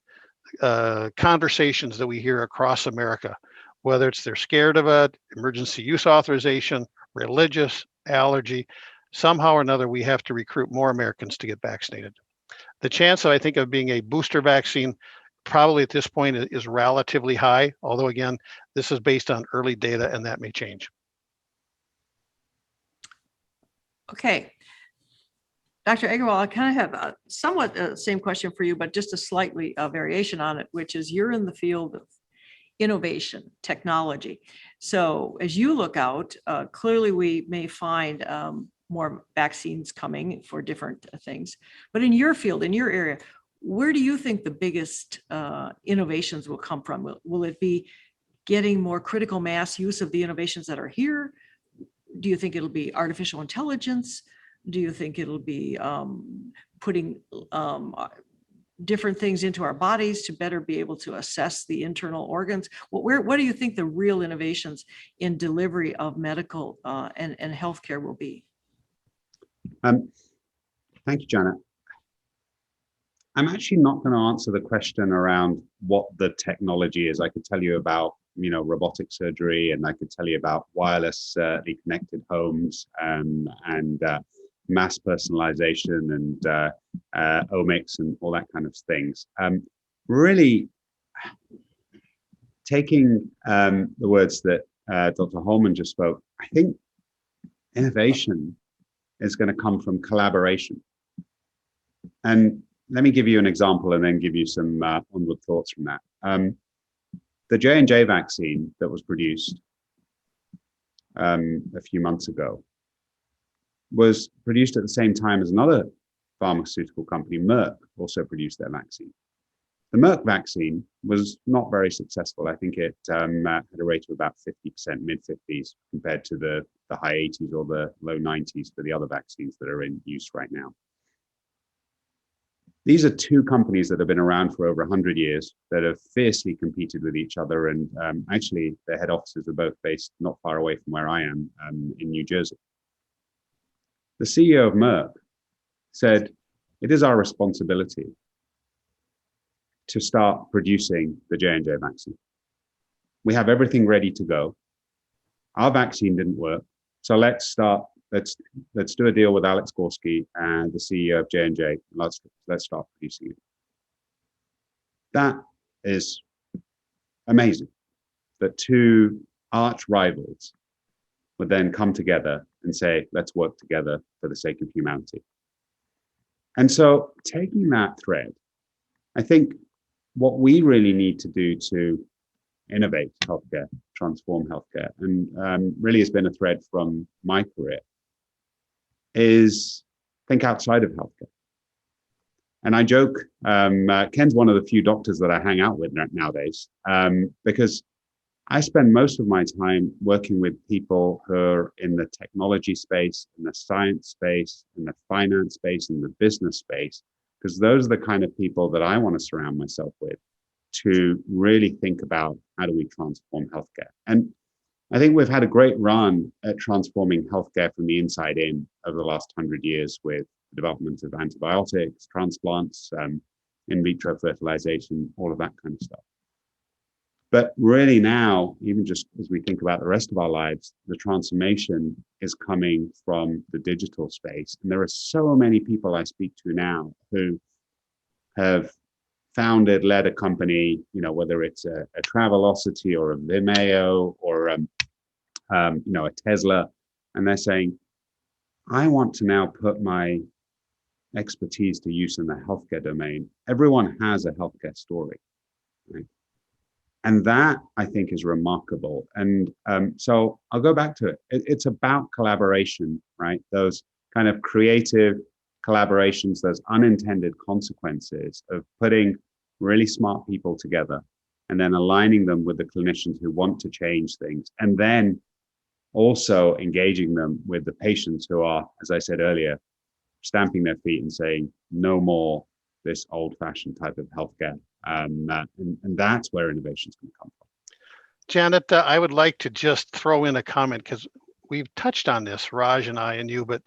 conversations that we hear across America, whether it's they're scared of it, emergency use authorization, religious, allergy, somehow or another, we have to recruit more Americans to get vaccinated. The chance, I think, of being a booster vaccine probably at this point is relatively high, although again, this is based on early data and that may change. Okay. Dr. Aggarwal, I kind of have a somewhat the same question for you, but just a slightly variation on it, which is you're in the field of innovation, technology. So as you look out, clearly we may find more vaccines coming for different things. But in your field, in your area, where do you think the biggest innovations will come from? Will it be getting more critical mass use of the innovations that are here? Do you think it'll be artificial intelligence? Do you think it'll be putting different things into our bodies to better be able to assess the internal organs? What do you think the real innovations in delivery of medical and healthcare will be? Thank you, Janet. I'm actually not going to answer the question around what the technology is. I could tell you about, robotic surgery, and I could tell you about wirelessly connected homes and mass personalization and omics and all that kind of things. Really taking the words that Dr. Holmen just spoke, I think innovation is going to come from collaboration. And let me give you an example and then give you some onward thoughts from that. The J&J vaccine that was produced a few months ago was produced at the same time as another pharmaceutical company, Merck, also produced their vaccine. The Merck vaccine was not very successful. I think it had a rate of about 50%, mid-50s, compared to the high 80s or the low 90s for the other vaccines that are in use right now. These are two companies that have been around for over 100 years that have fiercely competed with each other. And actually, their head offices are both based not far away from where I am in New Jersey. The CEO of Merck said, "It is our responsibility to start producing the J&J vaccine. We have everything ready to go. Our vaccine didn't work, so let's do a deal with Alex Gorski and the CEO of J&J. Let's start producing it." That is amazing, that two arch rivals would then come together and say, let's work together for the sake of humanity. And so taking that thread, I think what we really need to do to innovate healthcare, transform healthcare, and really has been a thread from my career, is think outside of healthcare. And I joke, Ken's one of the few doctors that I hang out with nowadays, because I spend most of my time working with people who are in the technology space, in the science space, in the finance space, in the business space, because those are the kind of people that I want to surround myself with to really think about how do we transform healthcare. And I think we've had a great run at transforming healthcare from the inside in over the last 100 years with the development of antibiotics, transplants, in vitro fertilization, all of that kind of stuff. But really now, even just as we think about the rest of our lives, the transformation is coming from the digital space. And there are so many people I speak to now who have founded, led a company, whether it's a Travelocity or a Vimeo or a Tesla, and they're saying, I want to now put my expertise to use in the healthcare domain. Everyone has a healthcare story, right? And that, I think, is remarkable. And so I'll go back to it. It's about collaboration, right? Those kind of creative collaborations, those unintended consequences of putting really smart people together and then aligning them with the clinicians who want to change things. And then also engaging them with the patients who are, as I said earlier, stamping their feet and saying, no more this old-fashioned type of healthcare. And that's where innovation is going to come from. Janet, I would like to just throw in a comment because we've touched on this, Raj and I and you, but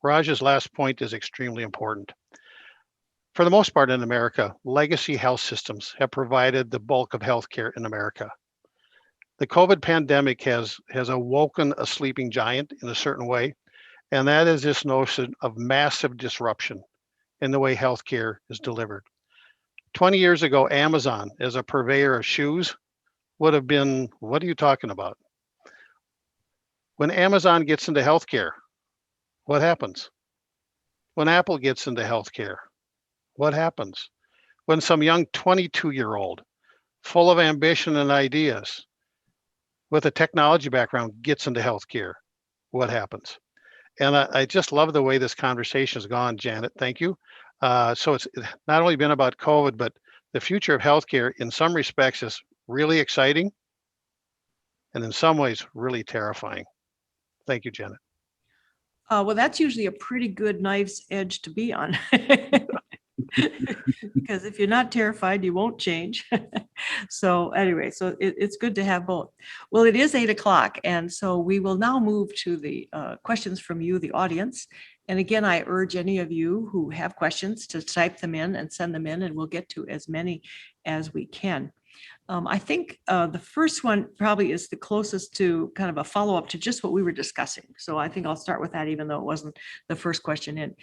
Raj's last point is extremely important. For the most part in America, legacy health systems have provided the bulk of healthcare in America. The COVID pandemic has awoken a sleeping giant in a certain way, and that is this notion of massive disruption in the way healthcare is delivered. 20 years ago, Amazon, as a purveyor of shoes, would have been, what are you talking about? When Amazon gets into healthcare, what happens? When Apple gets into healthcare, what happens? When some young 22-year-old, full of ambition and ideas, with a technology background, gets into healthcare, what happens? And I just love the way this conversation has gone, Janet. Thank you. So it's not only been about COVID, but the future of healthcare in some respects is really exciting and in some ways really terrifying. Thank you, Janet. Well, that's usually a pretty good knife's edge to be on. Because if you're not terrified, you won't change. So anyway, so it's good to have both. Well, it is 8 o'clock. And so we will now move to the questions from you, the audience. And again, I urge any of you who have questions to type them in and send them in, and we'll get to as many as we can. I think the first one probably is the closest to kind of a follow-up to just what we were discussing. So I think I'll start with that, even though it wasn't the first question in.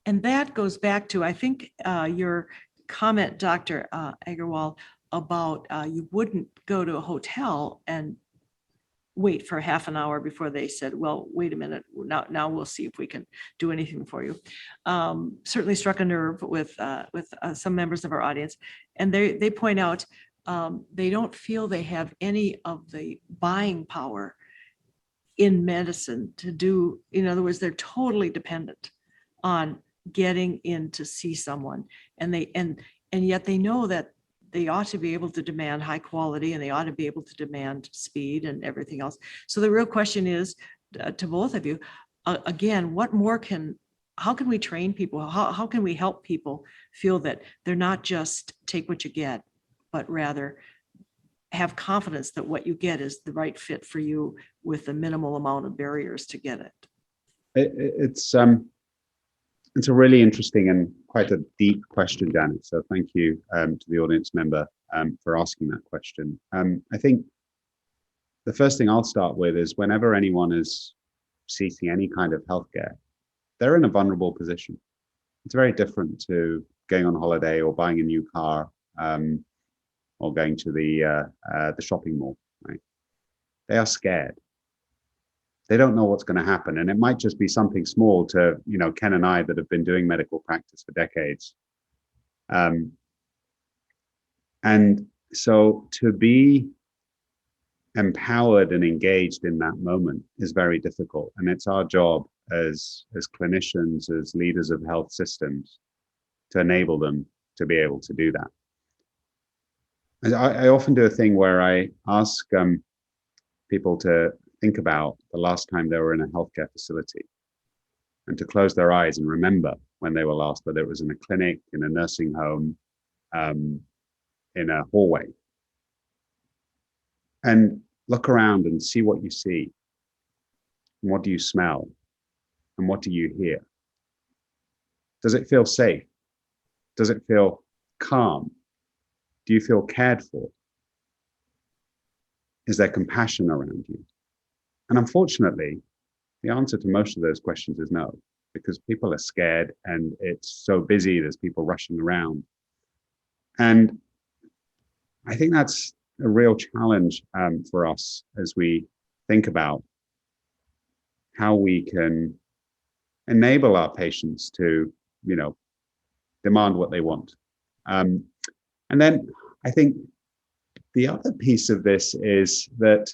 And that goes back to, I think, your comment, Dr. Aggarwal, about you wouldn't go to a hotel and wait for half an hour before they said, well, wait a minute, now we'll see if we can do anything for you. Certainly struck a nerve with some members of our audience. And they point out they don't feel they have any of the buying power in medicine to do, in other words, they're totally dependent on getting in to see someone. And yet they know that they ought to be able to demand high quality, and they ought to be able to demand speed and everything else. So the real question is to both of you, again, what more how can we train people? How can we help people feel that they're not just take what you get, but rather have confidence that what you get is the right fit for you with the minimal amount of barriers to get it? It's a really interesting and quite a deep question, Janet. So thank you to the audience member for asking that question. I think the first thing I'll start with is whenever anyone is seeking any kind of healthcare, they're in a vulnerable position. It's very different to going on holiday or buying a new car or going to the shopping mall, right? They are scared. They don't know what's going to happen. And it might just be something small to, Ken and I that have been doing medical practice for decades. And so to be empowered and engaged in that moment is very difficult. And it's our job as clinicians, as leaders of health systems, to enable them to be able to do that. And I often do a thing where I ask people to think about the last time they were in a healthcare facility and to close their eyes and remember when they were last, whether it was in a clinic, in a nursing home, in a hallway. And look around and see what you see. And what do you smell? And what do you hear? Does it feel safe? Does it feel calm? Do you feel cared for? Is there compassion around you? And unfortunately, the answer to most of those questions is no, because people are scared and it's so busy, there's people rushing around. And I think that's a real challenge for us as we think about how we can enable our patients to, demand what they want. And then I think the other piece of this is that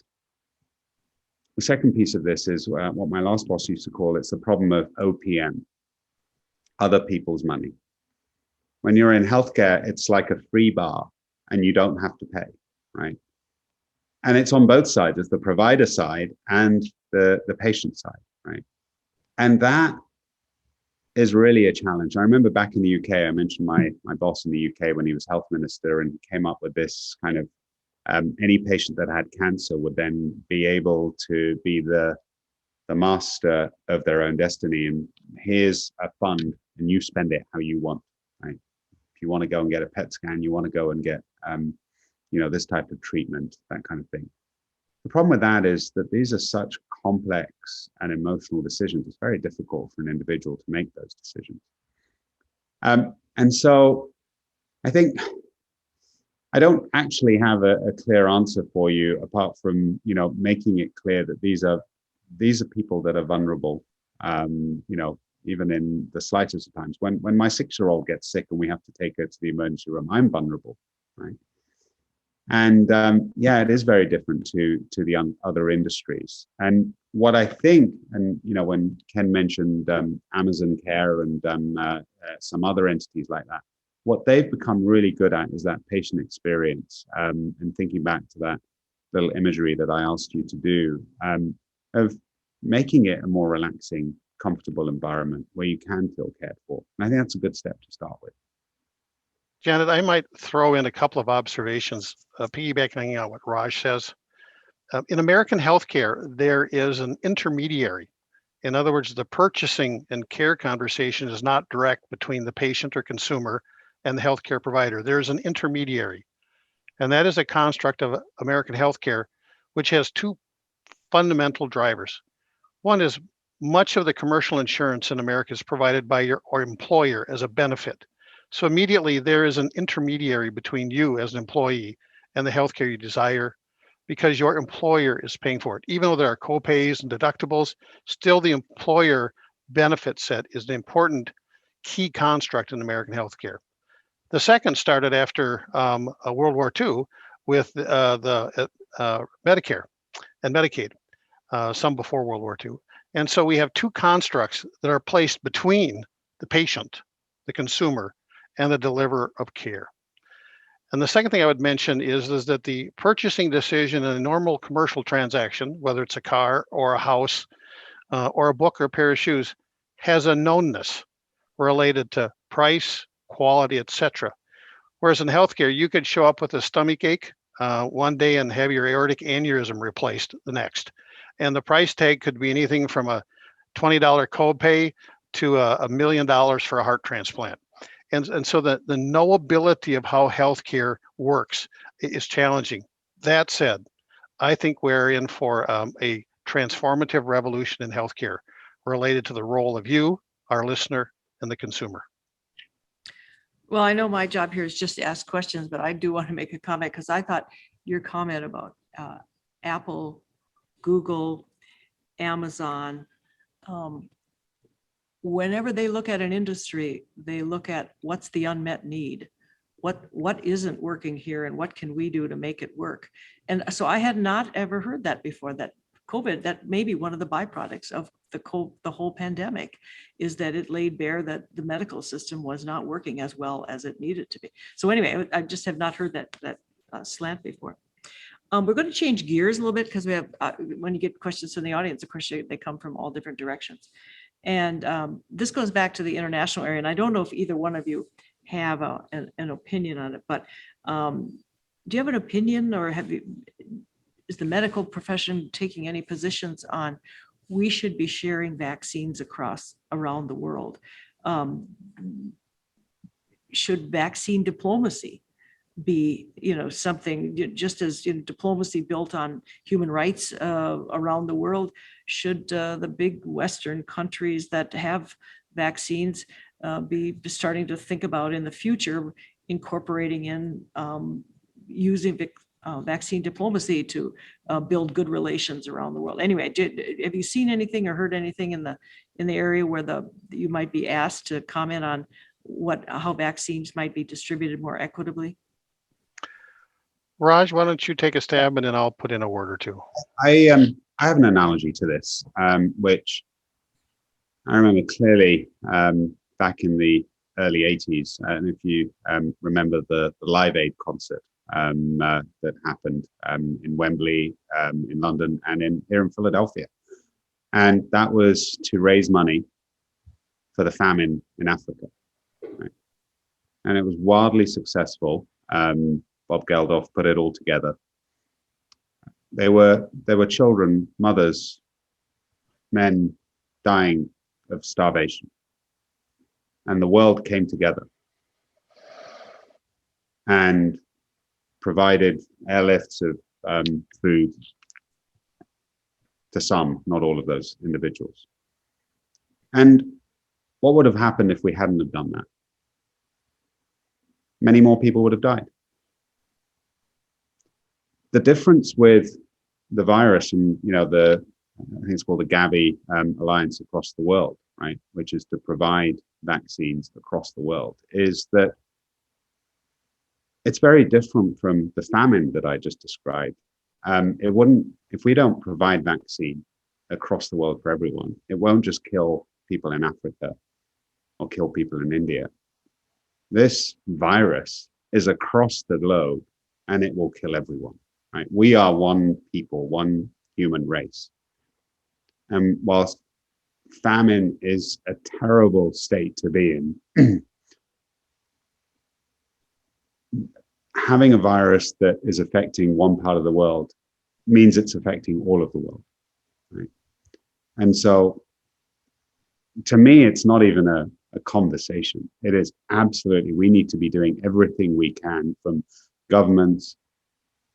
the second piece of this is what my last boss used to call it's the problem of OPM, other people's money. When you're in healthcare, it's like a free bar and you don't have to pay, right? And it's on both sides, it's the provider side and the patient side, right? And that is really a challenge. I remember back in the UK, I mentioned my boss in the UK when he was health minister, and he came up with this kind of any patient that had cancer would then be able to be the master of their own destiny. And here's a fund and you spend it how you want, right? If you want to go and get a PET scan, you want to go and get, this type of treatment, that kind of thing. The problem with that is that these are such complex and emotional decisions. It's very difficult for an individual to make those decisions. And so I think I don't actually have a clear answer for you apart from, making it clear that these are people that are vulnerable, even in the slightest of times. When my 6-year-old gets sick and we have to take her to the emergency room, I'm vulnerable, right? And it is very different to the other industries. And what I think, and when Ken mentioned Amazon Care and some other entities like that, what they've become really good at is that patient experience. And thinking back to that little imagery that I asked you to do, of making it a more relaxing, comfortable environment where you can feel cared for. And I think that's a good step to start with. Janet, I might throw in a couple of observations, piggybacking on what Raj says. In American healthcare, there is an intermediary. In other words, the purchasing and care conversation is not direct between the patient or consumer and the healthcare provider. There's an intermediary. And that is a construct of American healthcare, which has two fundamental drivers. One is much of the commercial insurance in America is provided by your employer as a benefit. So immediately there is an intermediary between you as an employee and the healthcare you desire, because your employer is paying for it. Even though there are co-pays and deductibles, still the employer benefit set is an important key construct in American healthcare. The second started after World War II with the Medicare and Medicaid, some before World War II. And so we have two constructs that are placed between the patient, the consumer, and the deliverer of care. And the second thing I would mention is that the purchasing decision in a normal commercial transaction, whether it's a car or a house or a book or a pair of shoes, has a knownness related to price, quality, etc. Whereas in healthcare, you could show up with a stomach ache one day and have your aortic aneurysm replaced the next. And the price tag could be anything from a $20 copay to $1 million for a heart transplant. And so the knowability of how healthcare works is challenging. That said, I think we're in for a transformative revolution in healthcare related to the role of you, our listener, and the consumer. Well, I know my job here is just to ask questions, but I do want to make a comment because I thought your comment about Apple, Google, Amazon, whenever they look at an industry, they look at what's the unmet need, what isn't working here, and what can we do to make it work. And so I had not ever heard that before, that COVID, that may be one of the byproducts of the whole pandemic, is that it laid bare that the medical system was not working as well as it needed to be. So anyway, I just have not heard that slant before. We're going to change gears a little bit because we have, when you get questions from the audience, of course, they come from all different directions. And this goes back to the international area. And I don't know if either one of you have an opinion on it, but do you have an opinion, or is the medical profession taking any positions on we should be sharing vaccines around the world? Should vaccine diplomacy be, something just as diplomacy built on human rights around the world? Should the big Western countries that have vaccines be starting to think about in the future incorporating in using vaccine diplomacy to build good relations around the world? Anyway, have you seen anything or heard anything in the area where you might be asked to comment on how vaccines might be distributed more equitably? Raj, why don't you take a stab and then I'll put in a word or two. I have an analogy to this, which I remember clearly back in the early 80s. And if you remember the Live Aid concert that happened in Wembley, in London, and here in Philadelphia. And that was to raise money for the famine in Africa. Right? And it was wildly successful. Bob Geldof put it all together. There were children, mothers, men dying of starvation. And the world came together and provided airlifts of food to some, not all of those individuals. And what would have happened if we hadn't have done that? Many more people would have died. The difference with the virus and, I think it's called the Gavi Alliance across the world, right, which is to provide vaccines across the world, is that it's very different from the famine that I just described. If we don't provide vaccine across the world for everyone, it won't just kill people in Africa or kill people in India. This virus is across the globe and it will kill everyone. Right? We are one people, one human race. And whilst famine is a terrible state to be in, having a virus that is affecting one part of the world means it's affecting all of the world. Right? And so, to me, it's not even a conversation. It is absolutely, we need to be doing everything we can, from governments,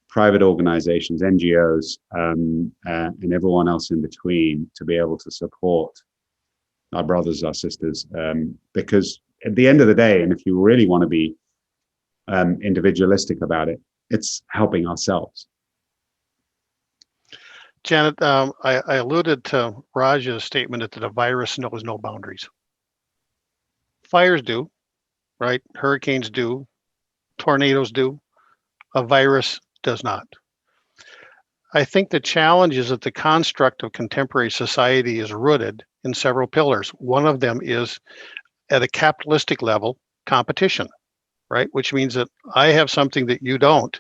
private organizations, NGOs, and everyone else in between, to be able to support our brothers, our sisters, because at the end of the day, and if you really want to be individualistic about it, it's helping ourselves. Janet, I alluded to Raj's statement that a virus knows no boundaries. Fires do, right? Hurricanes do, tornadoes do. A virus does not. I think the challenge is that the construct of contemporary society is rooted in several pillars. One of them is, at a capitalistic level, competition. right? Which means that I have something that you don't.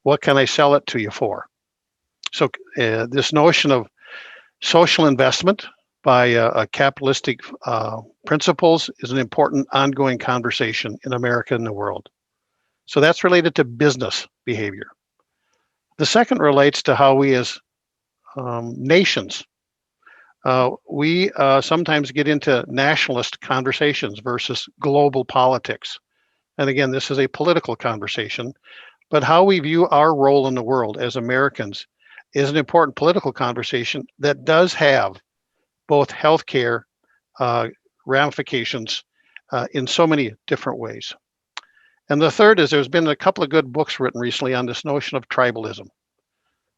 What can I sell it to you for? So this notion of social investment by capitalistic principles is an important ongoing conversation in America and the world. So that's related to business behavior. The second relates to how we as nations, we sometimes get into nationalist conversations versus global politics. And again, this is a political conversation, but how we view our role in the world as Americans is an important political conversation that does have both healthcare ramifications in so many different ways. And the third is there's been a couple of good books written recently on this notion of tribalism.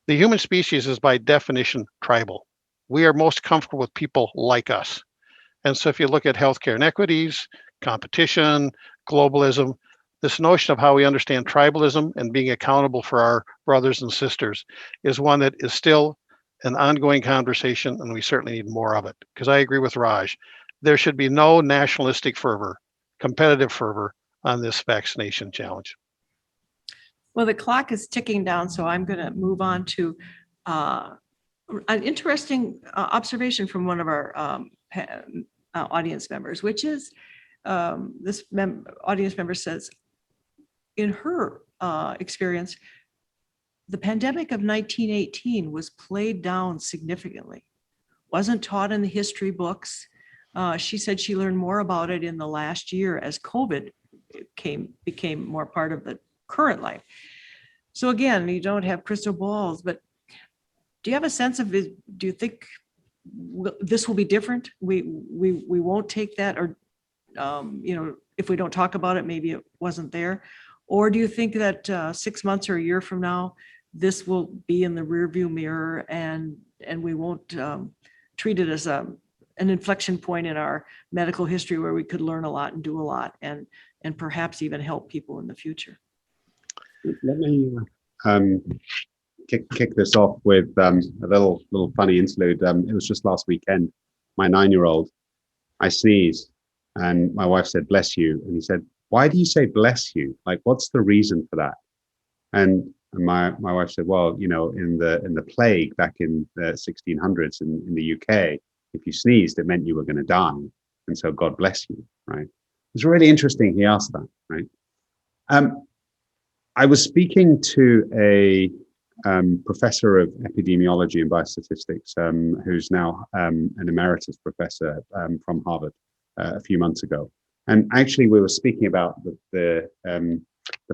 The human species is by definition tribal. We are most comfortable with people like us. And so if you look at healthcare inequities, competition, globalism, this notion of how we understand tribalism and being accountable for our brothers and sisters is one that is still an ongoing conversation, and we certainly need more of it. Because I agree with Raj, there should be no nationalistic fervor, competitive fervor on this vaccination challenge. Well, the clock is ticking down, so I'm going to move on to an interesting observation from one of our audience members, which is this audience member says, in her experience, the pandemic of 1918 was played down significantly, wasn't taught in the history books. She said she learned more about it in the last year as COVID became more part of the current life. So again, you don't have crystal balls, but do you have a sense of, do you think this will be different? We won't take that, or if we don't talk about it, maybe it wasn't there. Or do you think that 6 months or a year from now, this will be in the rearview mirror and we won't treat it as an inflection point in our medical history where we could learn a lot and do a lot and perhaps even help people in the future? Let me kick this off with a little funny interlude. It was just last weekend. My 9-year-old, I sneezed, and my wife said, "Bless you," and he said, "Why do you say bless you? Like, what's the reason for that?" And my wife said, "Well, in the plague back in the 1600s in the UK, if you sneezed, it meant you were going to die, and so God bless you." Right? It's really interesting. He asked that. Right? I was speaking to a professor of epidemiology and biostatistics, who's now an emeritus professor from Harvard a few months ago. And actually, we were speaking about the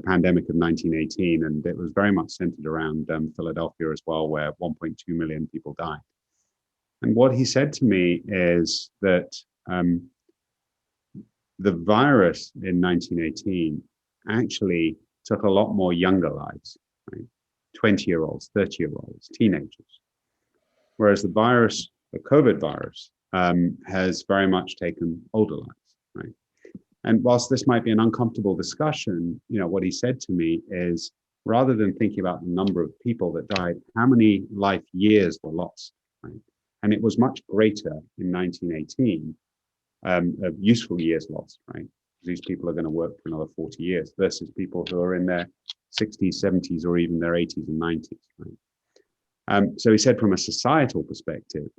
pandemic of 1918, and it was very much centered around Philadelphia as well, where 1.2 million people died. And what he said to me is that the virus in 1918 actually took a lot more younger lives, right? 20-year-olds, 30-year-olds, teenagers. Whereas the virus, the COVID virus, has very much taken older lives, right? And whilst this might be an uncomfortable discussion, what he said to me is, rather than thinking about the number of people that died, how many life years were lost, right? And it was much greater in 1918 of useful years lost, right? These people are going to work for another 40 years versus people who are in their 60s, 70s, or even their 80s and 90s. Right? So he said, from a societal perspective,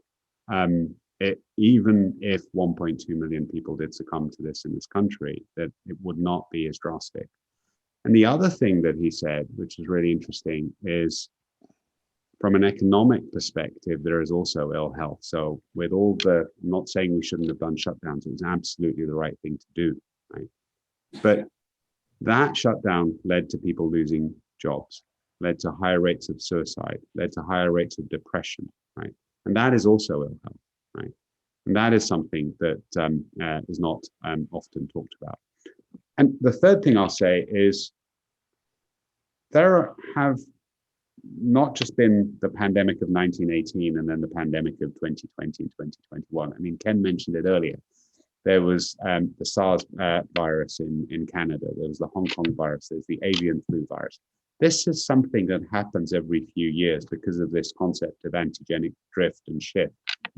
even if 1.2 million people did succumb to this in this country, that it would not be as drastic. And the other thing that he said, which is really interesting, is from an economic perspective, there is also ill health. So with all I'm not saying we shouldn't have done shutdowns, it was absolutely the right thing to do. Right? But that shutdown led to people losing jobs, led to higher rates of suicide, led to higher rates of depression, right? And that is also ill health, right? And that is something that is not often talked about. And the third thing I'll say is there have not just been the pandemic of 1918 and then the pandemic of 2020 and 2021. I mean, Ken mentioned it earlier. There was the SARS virus in Canada. There was the Hong Kong virus. There's the avian flu virus. This is something that happens every few years because of this concept of antigenic drift and shift.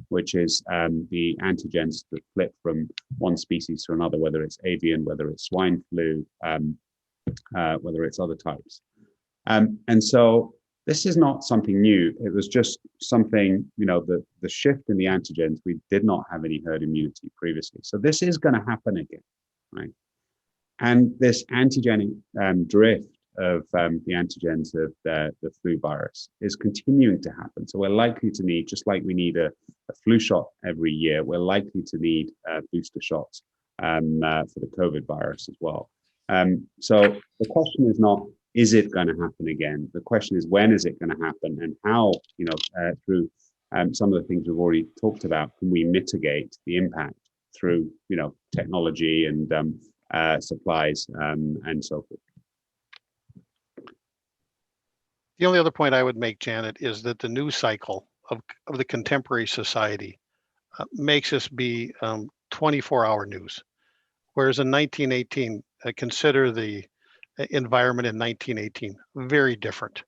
which is the antigens that flip from one species to another, whether it's avian, whether it's swine flu, whether it's other types. And so this is not something new. It was just something, the shift in the antigens, we did not have any herd immunity previously. So this is going to happen again, right? And this antigenic drift of the antigens of the flu virus is continuing to happen. So we're likely to need, just like we need a flu shot every year, we're likely to need booster shots for the COVID virus as well. So the question is not, is it going to happen again? The question is, when is it going to happen, and how, through some of the things we've already talked about, can we mitigate the impact through, technology and supplies and so forth. The only other point I would make, Janet, is that the news cycle of the contemporary society makes us be 24-hour news. Whereas in 1918, consider the environment in 1918, very different.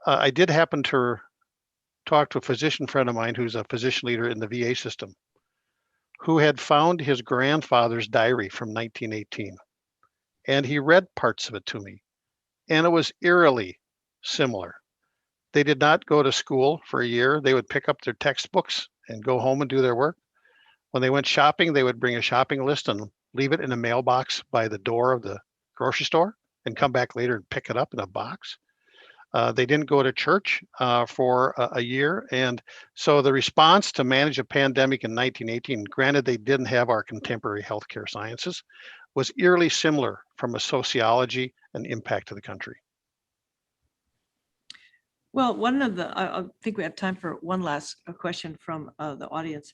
I did happen to talk to a physician friend of mine who's a physician leader in the VA system, who had found his grandfather's diary from 1918. And he read parts of it to me. And it was eerily similar. They did not go to school for a year. They would pick up their textbooks and go home and do their work. When they went shopping, they would bring a shopping list and leave it in a mailbox by the door of the grocery store and come back later and pick it up in a box. They didn't go to church for a year. And so the response to manage a pandemic in 1918, granted they didn't have our contemporary healthcare sciences, was eerily similar from a sociology and impact to the country. Well, I think we have time for one last question from the audience.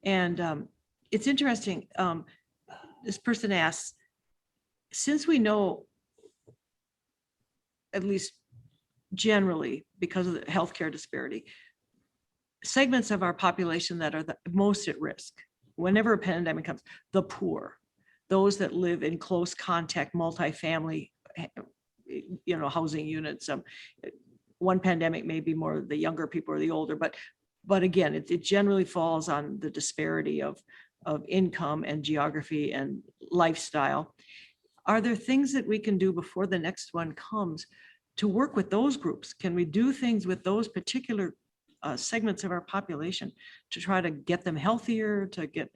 And it's interesting. This person asks, since we know, at least generally, because of the healthcare disparity, segments of our population that are the most at risk, whenever a pandemic comes, the poor, those that live in close contact, multifamily, housing units. One pandemic may be more the younger people or the older, but again, it generally falls on the disparity of income and geography and lifestyle. Are there things that we can do before the next one comes to work with those groups? Can we do things with those particular segments of our population to try to get them healthier, to get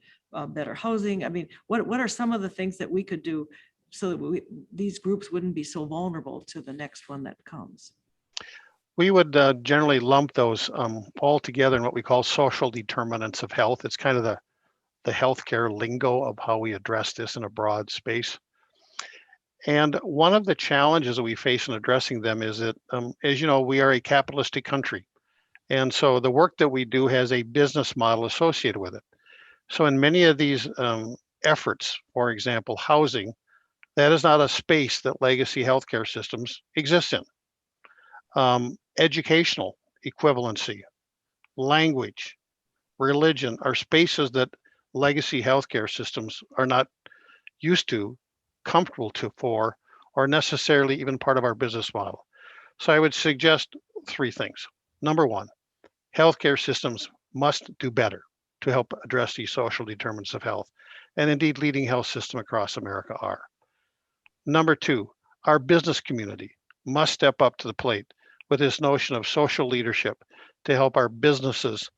better housing? I mean, what are some of the things that we could do so that these groups wouldn't be so vulnerable to the next one that comes? We would generally lump those all together in what we call social determinants of health. It's kind of the healthcare lingo of how we address this in a broad space. And one of the challenges that we face in addressing them is that, as you know, we are a capitalistic country. And so the work that we do has a business model associated with it. So in many of these efforts, for example, housing, that is not a space that legacy healthcare systems exist in. Educational equivalency, language, religion are spaces that legacy healthcare systems are not used to, comfortable for, or necessarily even part of our business model. So I would suggest three things. Number one, healthcare systems must do better to help address these social determinants of health, and indeed leading health system across America are. Number two, our business community must step up to the plate with this notion of social leadership to help our businesses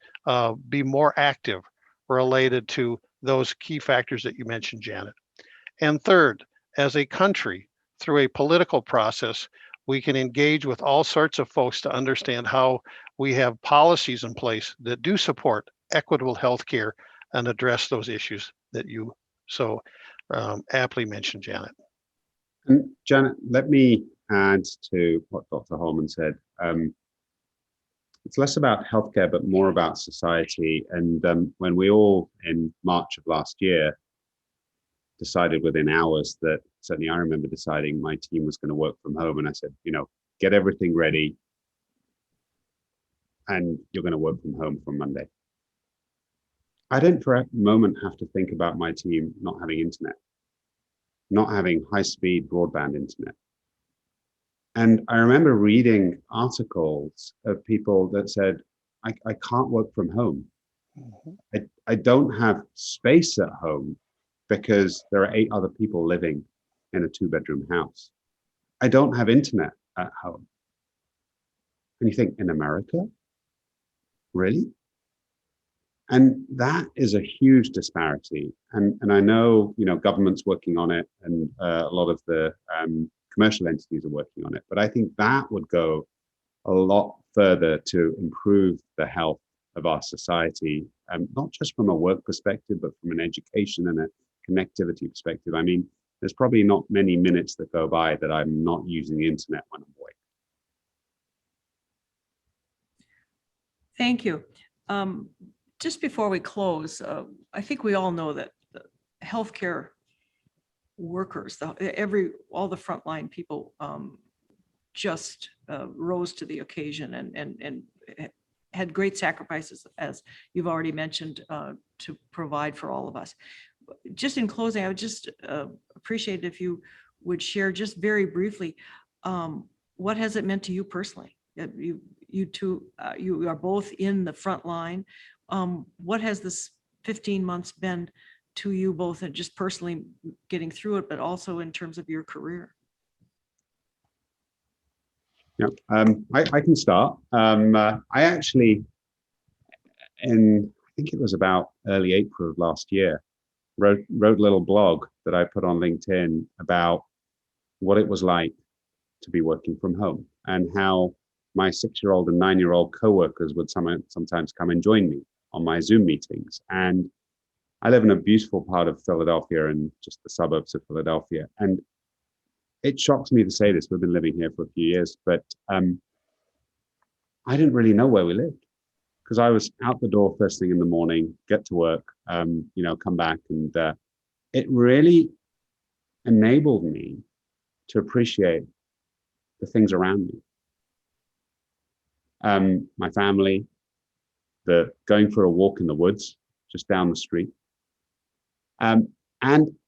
be more active related to those key factors that you mentioned, Janet. And third, as a country, through a political process, we can engage with all sorts of folks to understand how we have policies in place that do support equitable healthcare and address those issues that you so aptly mentioned, Janet. And Janet, let me add to what Dr. Holmen said. It's less about healthcare, but more about society. And when we all, in March of last year, decided within hours that, certainly I remember deciding my team was going to work from home, and I said, get everything ready, and you're going to work from home from Monday. I didn't for a moment have to think about my team not having internet, not having high-speed broadband internet. And I remember reading articles of people that said, I can't work from home. Mhm. I don't have space at home because there are 8 other people living in a 2-bedroom house. I don't have internet at home. And you think, in America? Really? And that is a huge disparity. And I know, government's working on it, and a lot of the commercial entities are working on it. But I think that would go a lot further to improve the health of our society, not just from a work perspective, but from an education and a connectivity perspective. I mean, there's probably not many minutes that go by that I'm not using the internet when I'm awake. Thank you. Just before we close, I think we all know that the healthcare workers, all the frontline people just rose to the occasion and had great sacrifices, as you've already mentioned, to provide for all of us. Just in closing, I would just appreciate if you would share just very briefly, what has it meant to you personally? You two, you are both in the front line. What has this 15 months been to you both, and just personally getting through it, but also in terms of your career? Yeah, I can start. I actually, I think it was about early April of last year, wrote a little blog that I put on LinkedIn about what it was like to be working from home, and how my 6-year-old and 9-year-old coworkers would sometimes come and join me on my Zoom meetings. And I live in a beautiful part of Philadelphia, and just the suburbs of Philadelphia. And it shocks me to say this, we've been living here for a few years, but I didn't really know where we lived, because I was out the door first thing in the morning, get to work, come back. And it really enabled me to appreciate the things around me. My family, going for a walk in the woods just down the street. And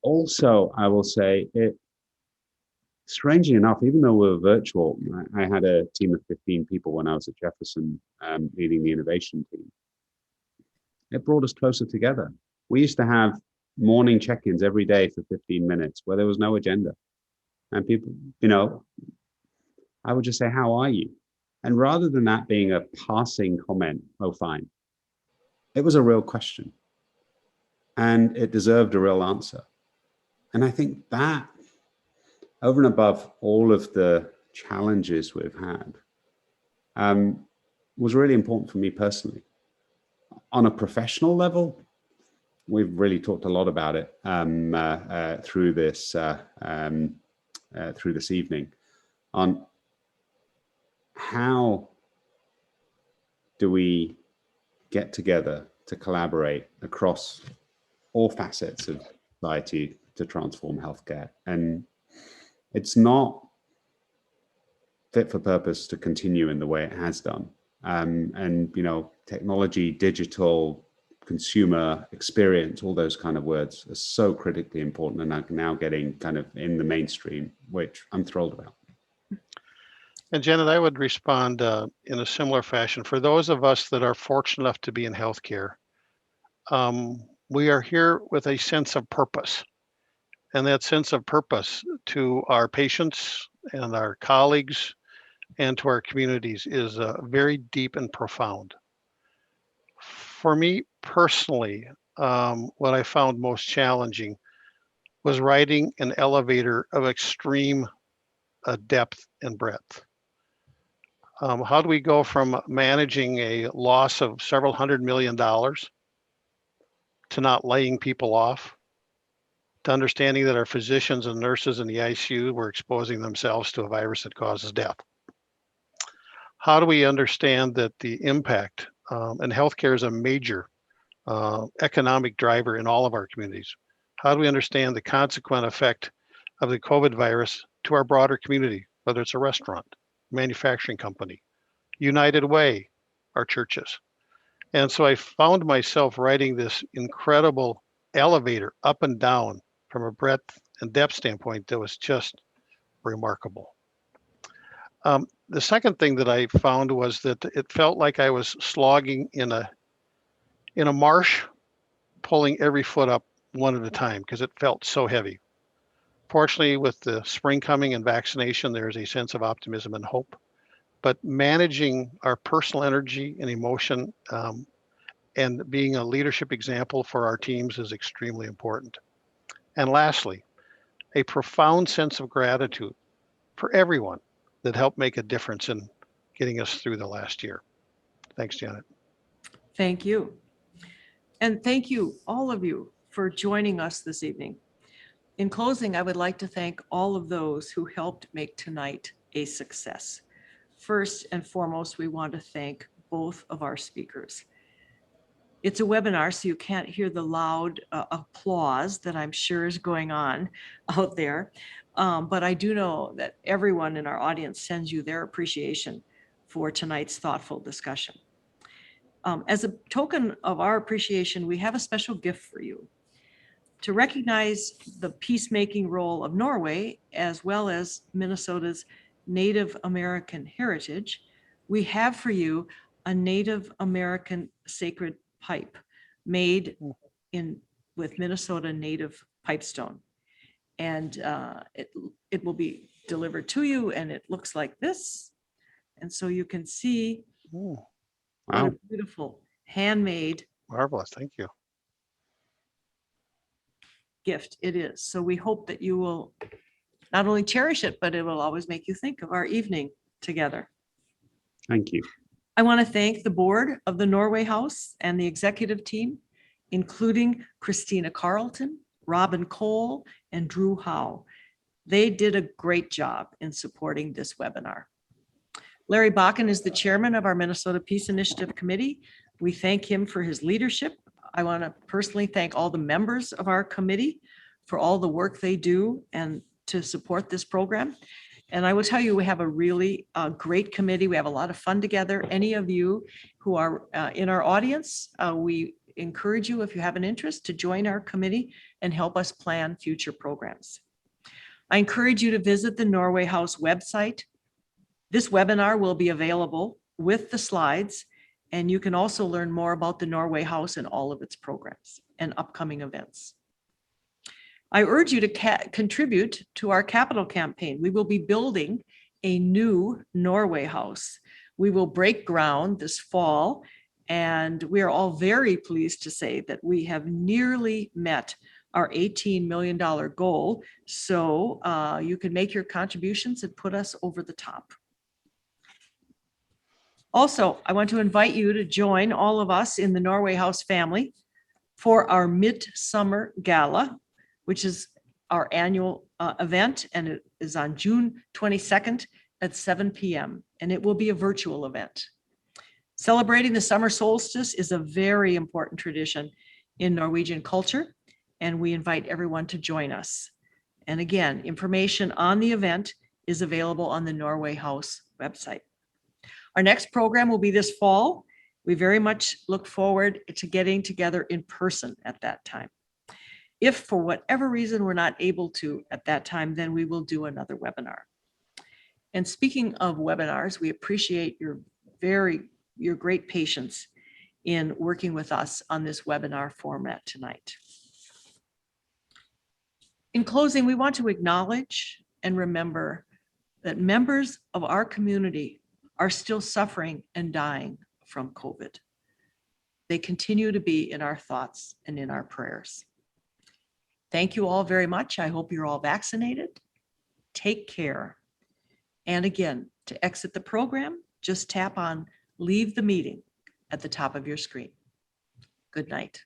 also, I will say, strangely enough, even though we were virtual, I had a team of 15 people when I was at Jefferson, leading the innovation team. It brought us closer together. We used to have morning check-ins every day for 15 minutes where there was no agenda. And people, I would just say, "How are you?" And rather than that being a passing comment, "Oh, fine," it was a real question. And it deserved a real answer. And I think that, over and above all of the challenges we've had, was really important for me personally. On a professional level, we've really talked a lot about it through this evening, on how do we get together to collaborate across all facets of society to transform healthcare. And it's not fit for purpose to continue in the way it has done. And technology, digital, consumer experience, all those kind of words are so critically important, and are now getting kind of in the mainstream, which I'm thrilled about. And Janet, I would respond in a similar fashion. For those of us that are fortunate enough to be in healthcare, we are here with a sense of purpose. And that sense of purpose to our patients and our colleagues and to our communities is very deep and profound. For me personally, what I found most challenging was riding an elevator of extreme depth and breadth. How do we go from managing a loss of several $100 million to not laying people off, to understanding that our physicians and nurses in the ICU were exposing themselves to a virus that causes death? How do we understand that the impact, and healthcare is a major economic driver in all of our communities? How do we understand the consequent effect of the COVID virus to our broader community, whether it's a restaurant, manufacturing company, United Way, our churches? And so I found myself riding this incredible elevator up and down from a breadth and depth standpoint that was just remarkable. The second thing that I found was that it felt like I was slogging in in a marsh, pulling every foot up one at a time because it felt so heavy. Fortunately, with the spring coming and vaccination, there's a sense of optimism and hope. But managing our personal energy and emotion and being a leadership example for our teams is extremely important. And lastly, a profound sense of gratitude for everyone that helped make a difference in getting us through the last year. Thanks, Janet. Thank you. And thank you, all of you, for joining us this evening. In closing, I would like to thank all of those who helped make tonight a success. First and foremost, we want to thank both of our speakers. It's a webinar, so you can't hear the loud applause that I'm sure is going on out there. But I do know that everyone in our audience sends you their appreciation for tonight's thoughtful discussion. As a token of our appreciation, we have a special gift for you. To recognize the peacemaking role of Norway, as well as Minnesota's Native American heritage, we have for you a Native American sacred pipe made with Minnesota native pipestone. And it will be delivered to you, and it looks like this. And so you can see what a beautiful handmade Marvelous. Thank you. gift it is. So we hope that you will not only cherish it, but it will always make you think of our evening together. Thank you. I want to thank the board of the Norway House and the executive team, including Christina Carlton, Robin Cole, and Drew Howe. They did a great job in supporting this webinar. Larry Bakken is the chairman of our Minnesota Peace Initiative Committee. We thank him for his leadership. I want to personally thank all the members of our committee for all the work they do and to support this program. And I will tell you, we have a really great committee. We have a lot of fun together. Any of you who are in our audience, we encourage you, if you have an interest, to join our committee and help us plan future programs. I encourage you to visit the Norway House website. This webinar will be available with the slides, and you can also learn more about the Norway House and all of its programs and upcoming events. I urge you to contribute to our capital campaign. We will be building a new Norway House. We will break ground this fall, and we are all very pleased to say that we have nearly met our $18 million goal. So you can make your contributions and put us over the top. Also, I want to invite you to join all of us in the Norway House family for our Midsummer Gala, which is our annual event, and it is on June 22nd at 7 p.m. and it will be a virtual event. Celebrating the summer solstice is a very important tradition in Norwegian culture, and we invite everyone to join us. And again, information on the event is available on the Norway House website. Our next program will be this fall. We very much look forward to getting together in person at that time. If for whatever reason we're not able to at that time, then we will do another webinar. And speaking of webinars, we appreciate your great patience in working with us on this webinar format tonight. In closing, we want to acknowledge and remember that members of our community are still suffering and dying from COVID. They continue to be in our thoughts and in our prayers. Thank you all very much. I hope you're all vaccinated. Take care. And again, to exit the program, just tap on Leave the Meeting at the top of your screen. Good night.